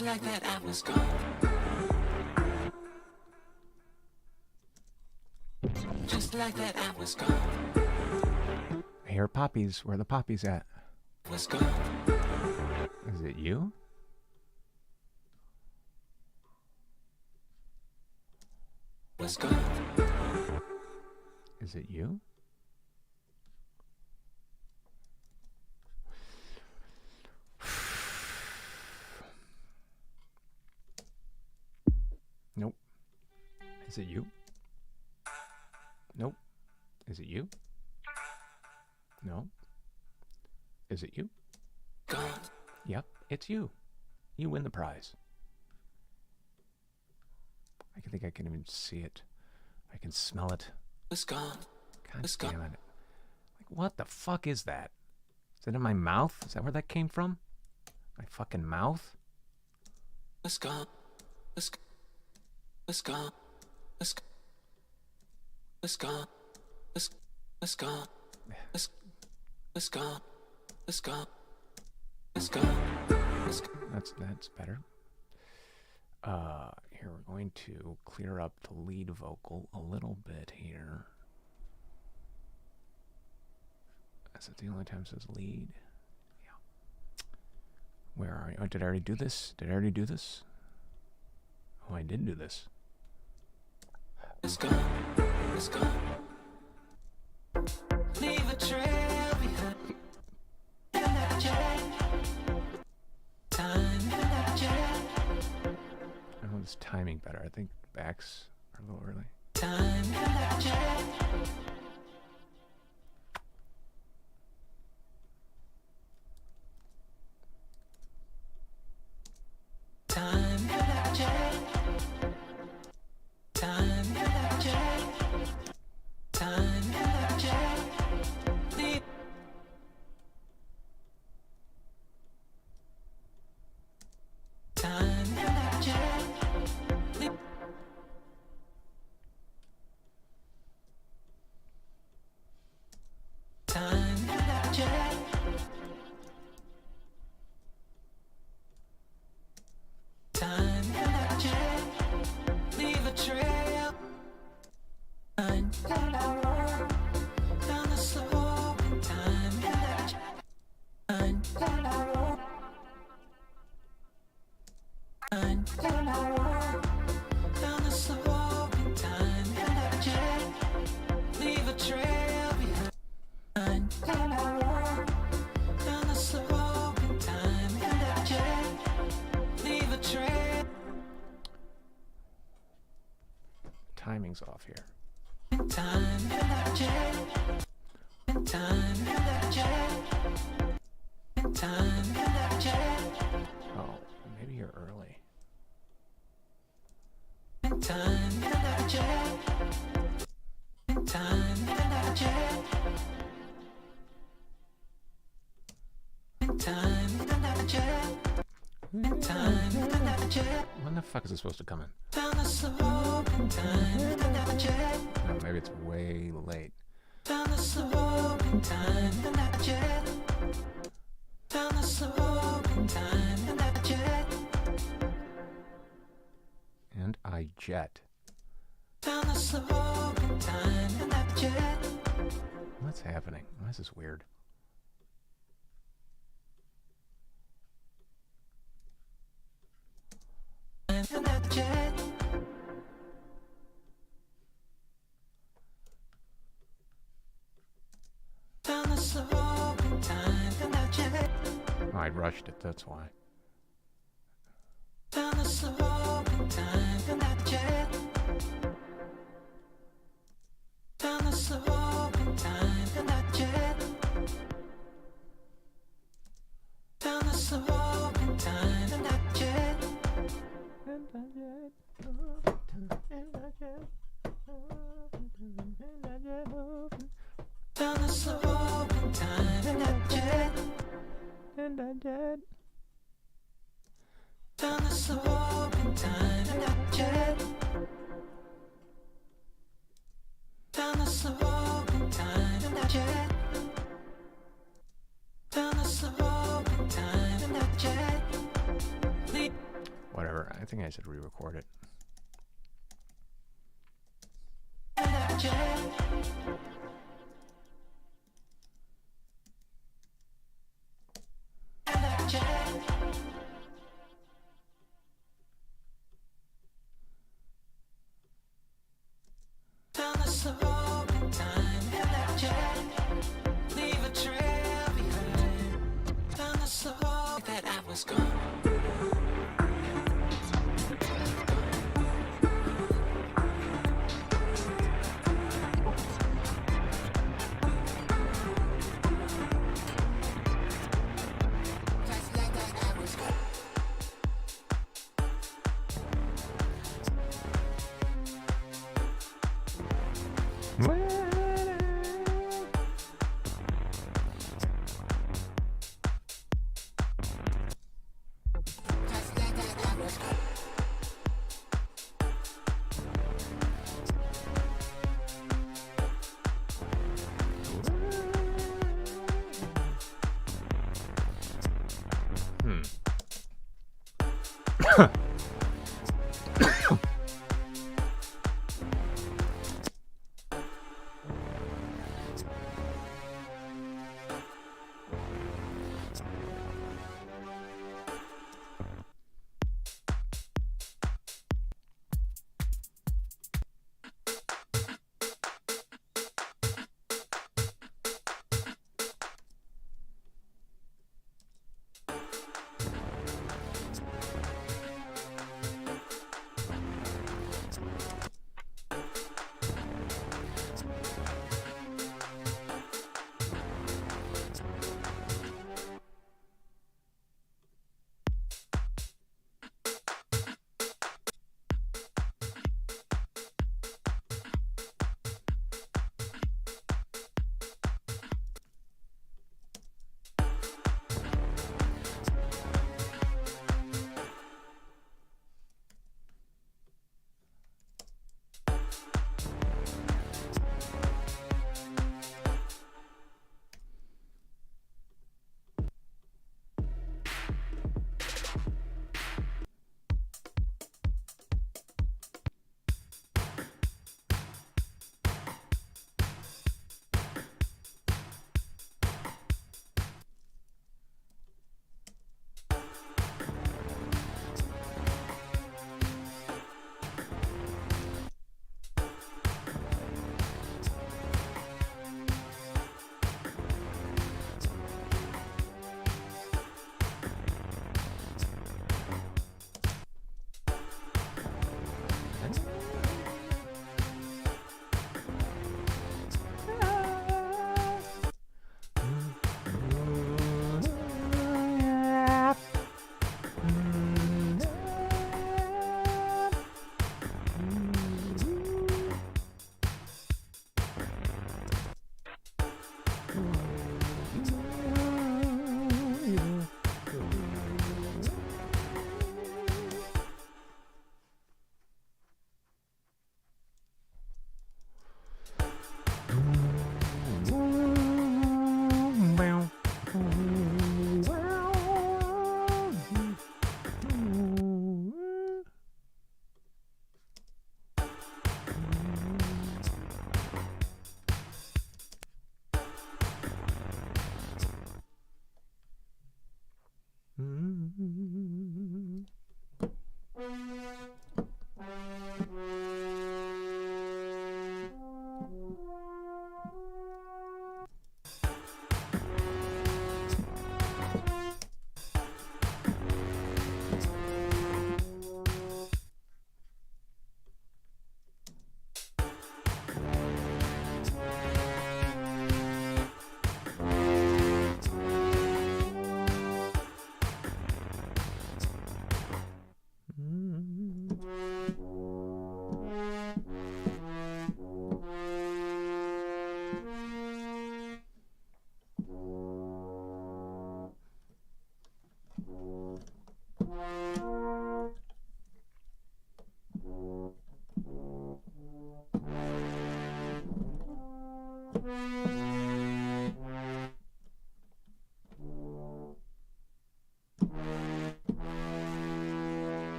[SPEAKER 1] Like that, I was gone. Just like that, I was gone.
[SPEAKER 2] I hear poppies. Where are the poppies at?
[SPEAKER 1] Was gone.
[SPEAKER 2] Is it you?
[SPEAKER 1] Was gone.
[SPEAKER 2] Is it you? Nope. Is it you? Nope. Is it you? No. Is it you?
[SPEAKER 1] Gone.
[SPEAKER 2] Yep, it's you. You win the prize. I think I can even see it. I can smell it.
[SPEAKER 1] It's gone.
[SPEAKER 2] God
[SPEAKER 1] It's
[SPEAKER 2] damn
[SPEAKER 1] gone.
[SPEAKER 2] it. Like, what the fuck is that? Is it in my mouth? Is that where that came from? My fucking mouth?
[SPEAKER 1] It's gone. It's gone. It's gone. It's gone. It's gone. It's gone. It's gone. It's gone. It's gone.
[SPEAKER 2] That's better. Here we're going to clear up the lead vocal a little bit here. Is it the only time it says lead? Yeah. Where are you? Oh, did I already do this? Did I already do this? Oh, I did do this.
[SPEAKER 1] It's gone. It's gone. Leave a trail behind. In that jet. Time in that jet.
[SPEAKER 2] I know this timing better. I think backs are a little early.
[SPEAKER 1] Time in that jet. Time in that jet. Time in that jet. Time in that jet. Leave. Time in that jet. Leave. Time in that jet. Time in that jet. Leave a trail. Time in that road. Down the slope. Time in that jet. Time in that road. Time in that road. Down the slope. Time in that jet. Leave a trail behind. Time in that road. Down the slope. Time in that jet. Leave a trail.
[SPEAKER 2] Timing's off here.
[SPEAKER 1] Time in that jet. Time in that jet. Time in that jet.
[SPEAKER 2] Oh, maybe you're early.
[SPEAKER 1] Time in that jet. Time in that jet. Time in that jet. Time in that jet.
[SPEAKER 2] When the fuck is it supposed to come in?
[SPEAKER 1] Down the slope. Time in that jet.
[SPEAKER 2] No, maybe it's way late.
[SPEAKER 1] Down the slope. Time in that jet. Down the slope. Time in that jet.
[SPEAKER 2] And I jet.
[SPEAKER 1] Down the slope. Time in that jet.
[SPEAKER 2] What's happening? Why is this weird?
[SPEAKER 1] Time in that jet. Down the slope. Time in that jet.
[SPEAKER 2] Oh, I rushed it, that's why.
[SPEAKER 1] Down the slope. Time in that jet. Down the slope. Time in that jet. Down the slope. Time in that jet. Down the slope. Time in that jet.
[SPEAKER 2] And I jet.
[SPEAKER 1] Down the slope. Time in that jet. Down the slope. Time in that jet. Down the slope. Time in that jet. Leave.
[SPEAKER 2] Whatever, I think I should re-record it.
[SPEAKER 1] In that jet. In that jet. Down the slope. Time in that jet. Leave a trail behind. Down the slope. That I was gone.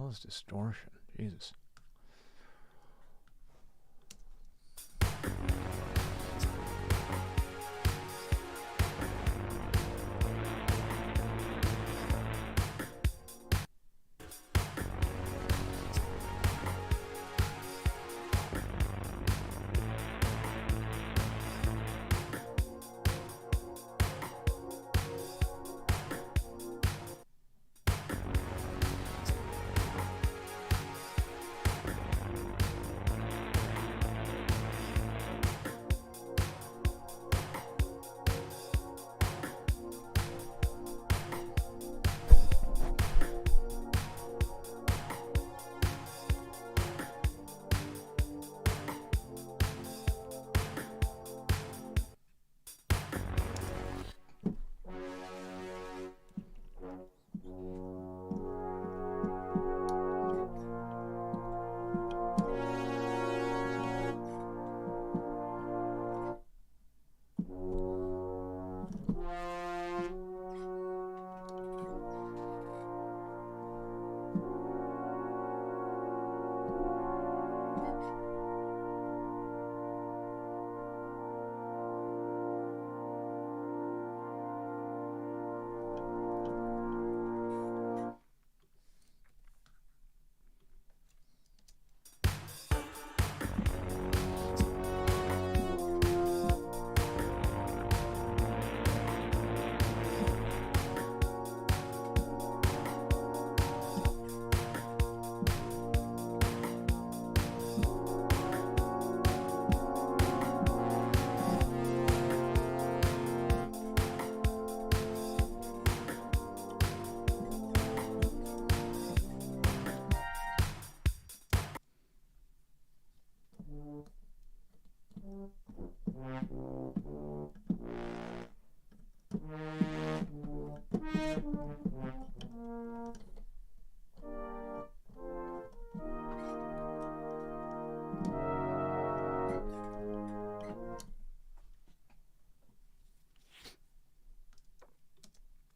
[SPEAKER 2] hell is distortion? Jesus.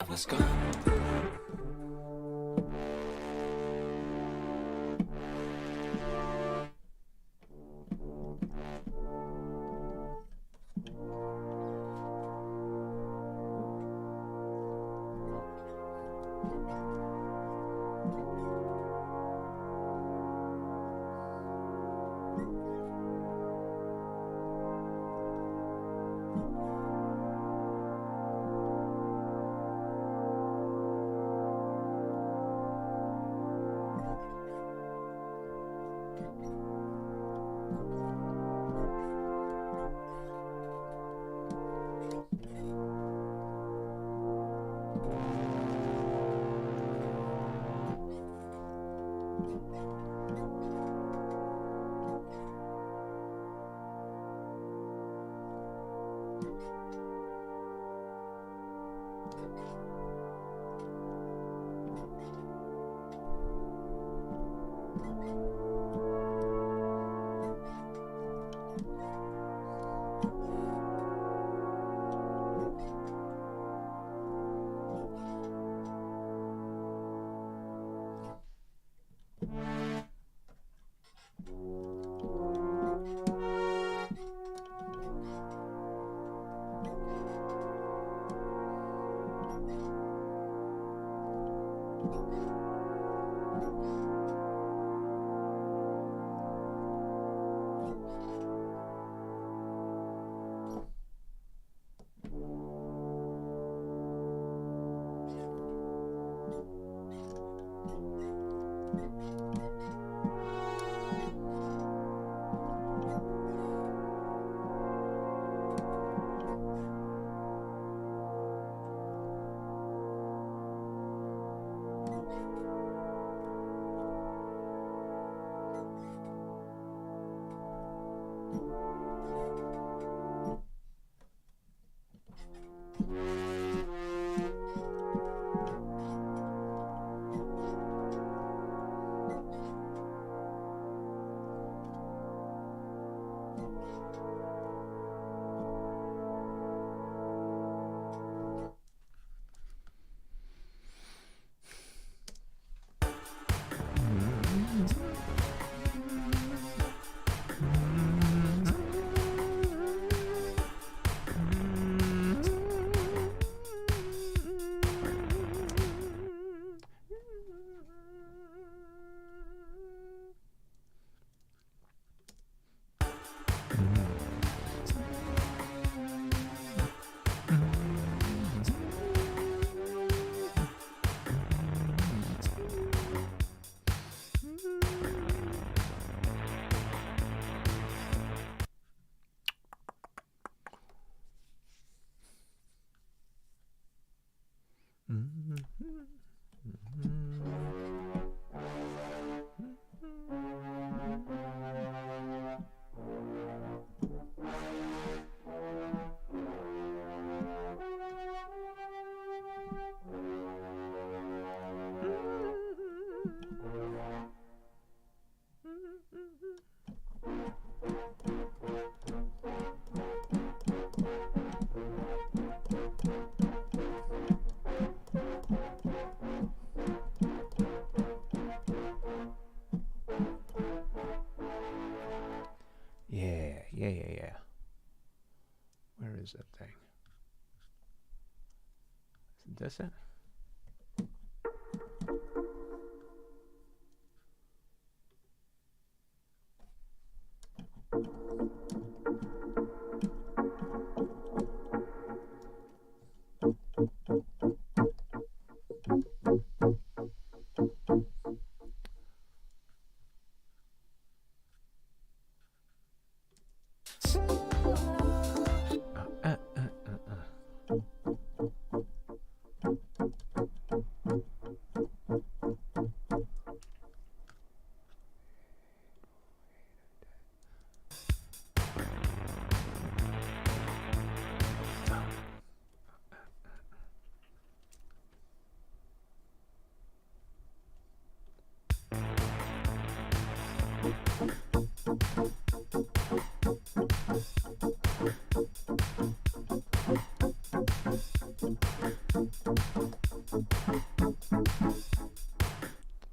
[SPEAKER 1] I was gone.
[SPEAKER 2] this it?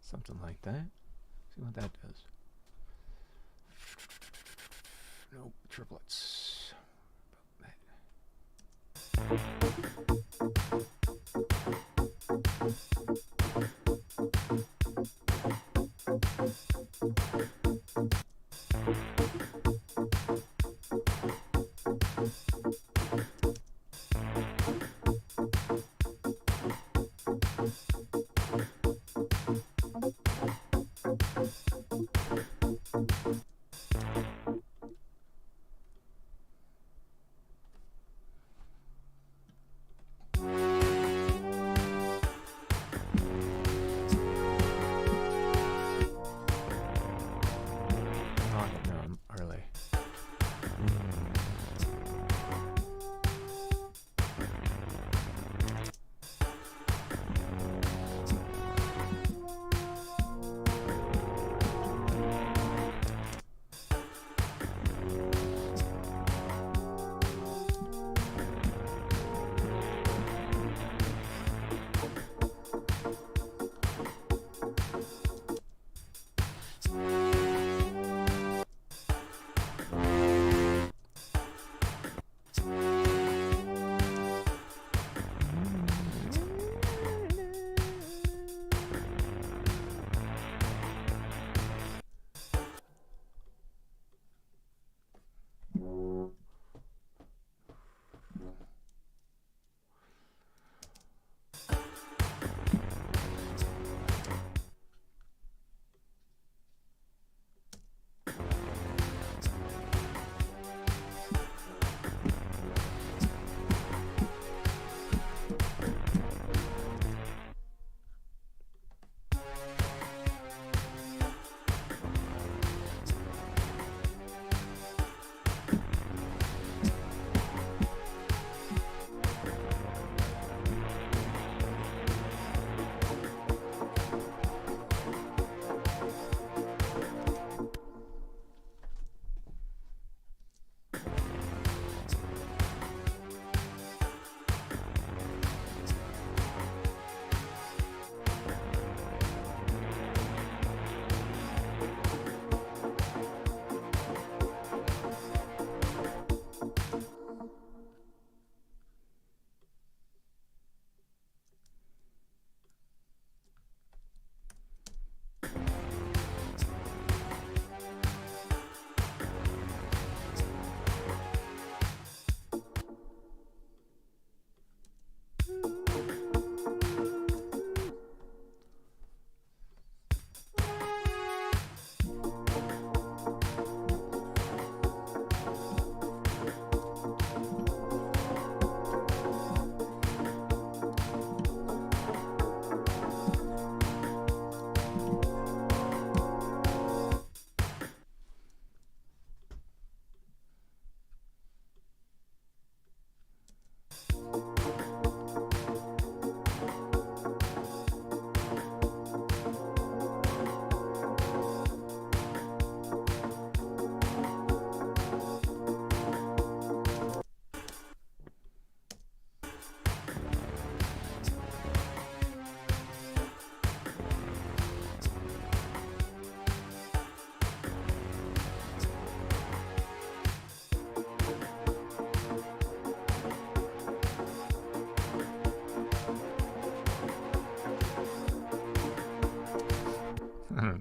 [SPEAKER 2] Something like that. See what that does. Nope, triplets.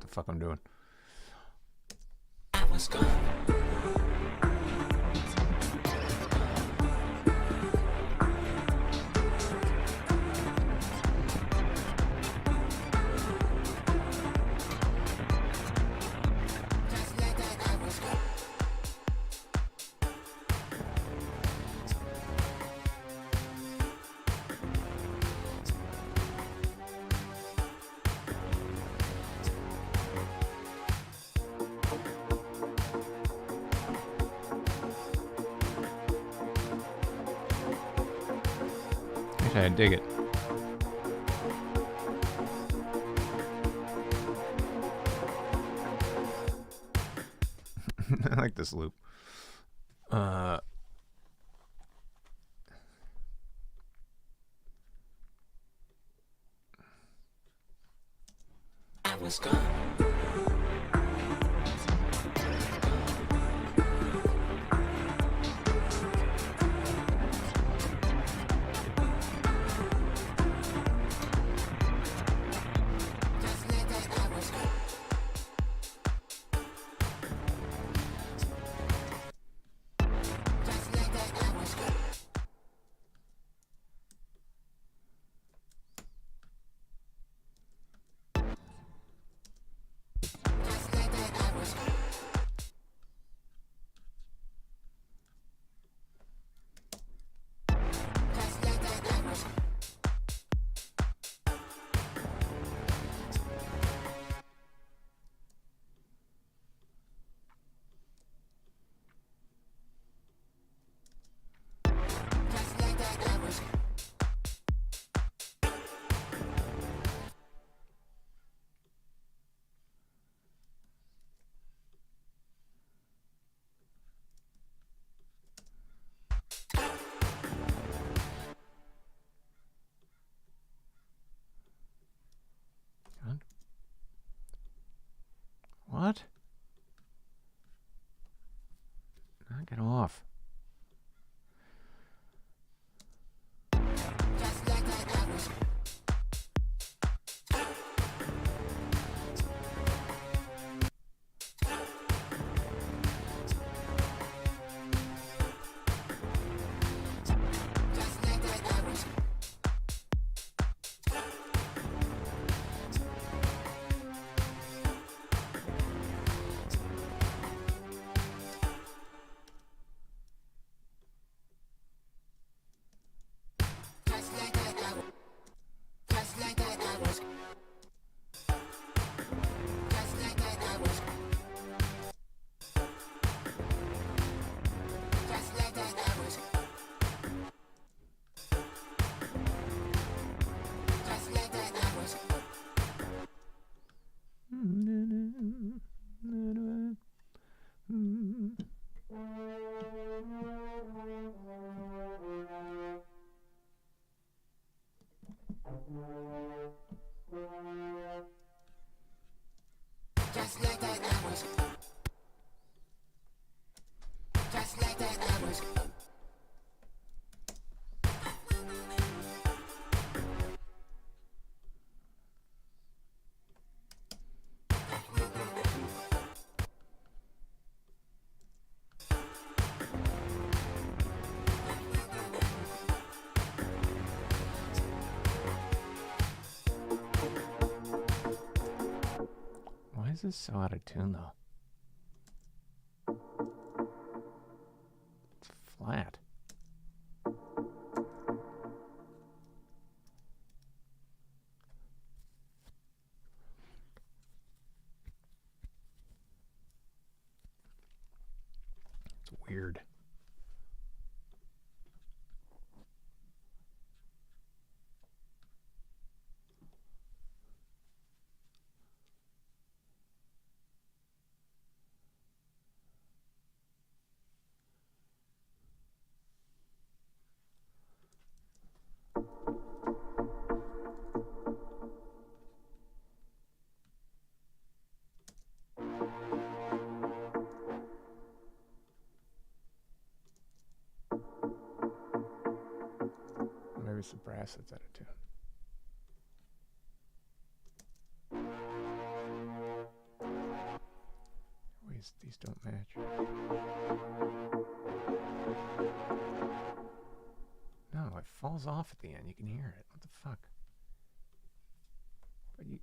[SPEAKER 2] the fuck I'm doing.
[SPEAKER 1] I was gone. Just like that, I was gone.
[SPEAKER 2] Actually, I dig it. I like this loop.
[SPEAKER 1] I was gone. Just like that, I was gone. Just like that, I was gone. Just like that, I was gone. Just like that, I was gone. Just like that, I was gone.
[SPEAKER 2] What? Knock it off.
[SPEAKER 1] Just like that, I was gone. Just like that, I was gone. Just like that, I was. Just like that, I was. Just like that, I was. Just like that, I was. Just like that, I was. Just like that, I was. Just like that, I was.
[SPEAKER 2] Why is this so out of tune, though? It's flat. It's weird. Maybe it's the brass that's out of tune. These don't match. No, it falls off at the end. You can hear it. What the fuck? But you...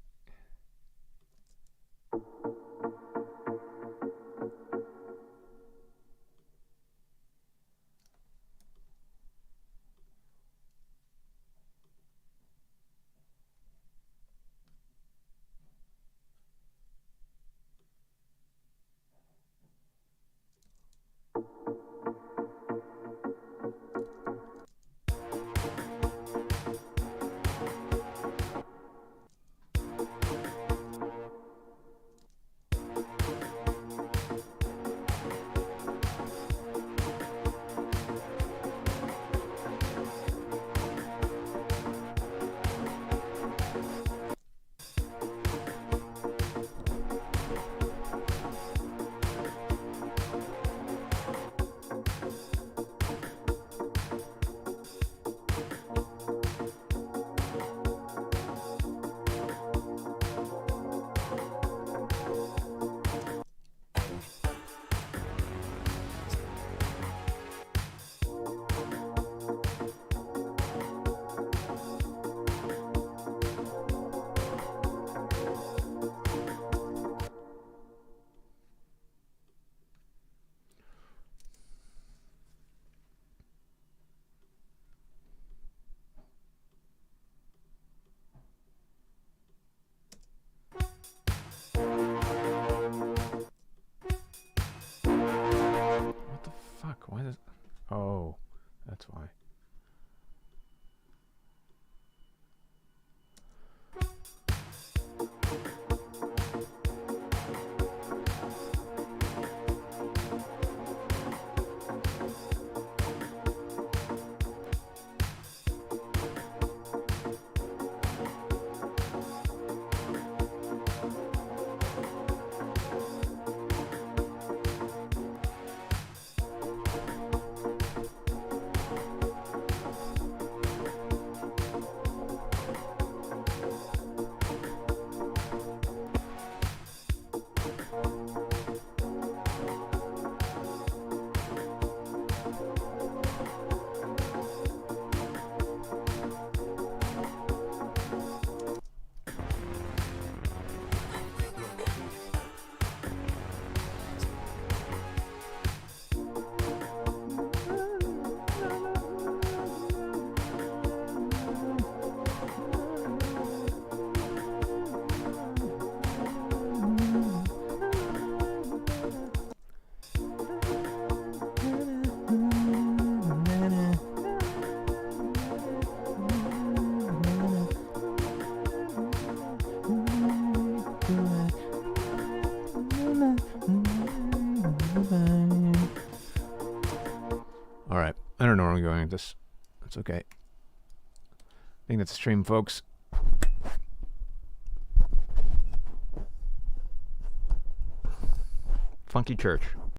[SPEAKER 2] What the fuck? Why does... Oh, that's why. All right. I don't know where I'm going with this. That's okay. I think that's the stream, folks. Funky Church.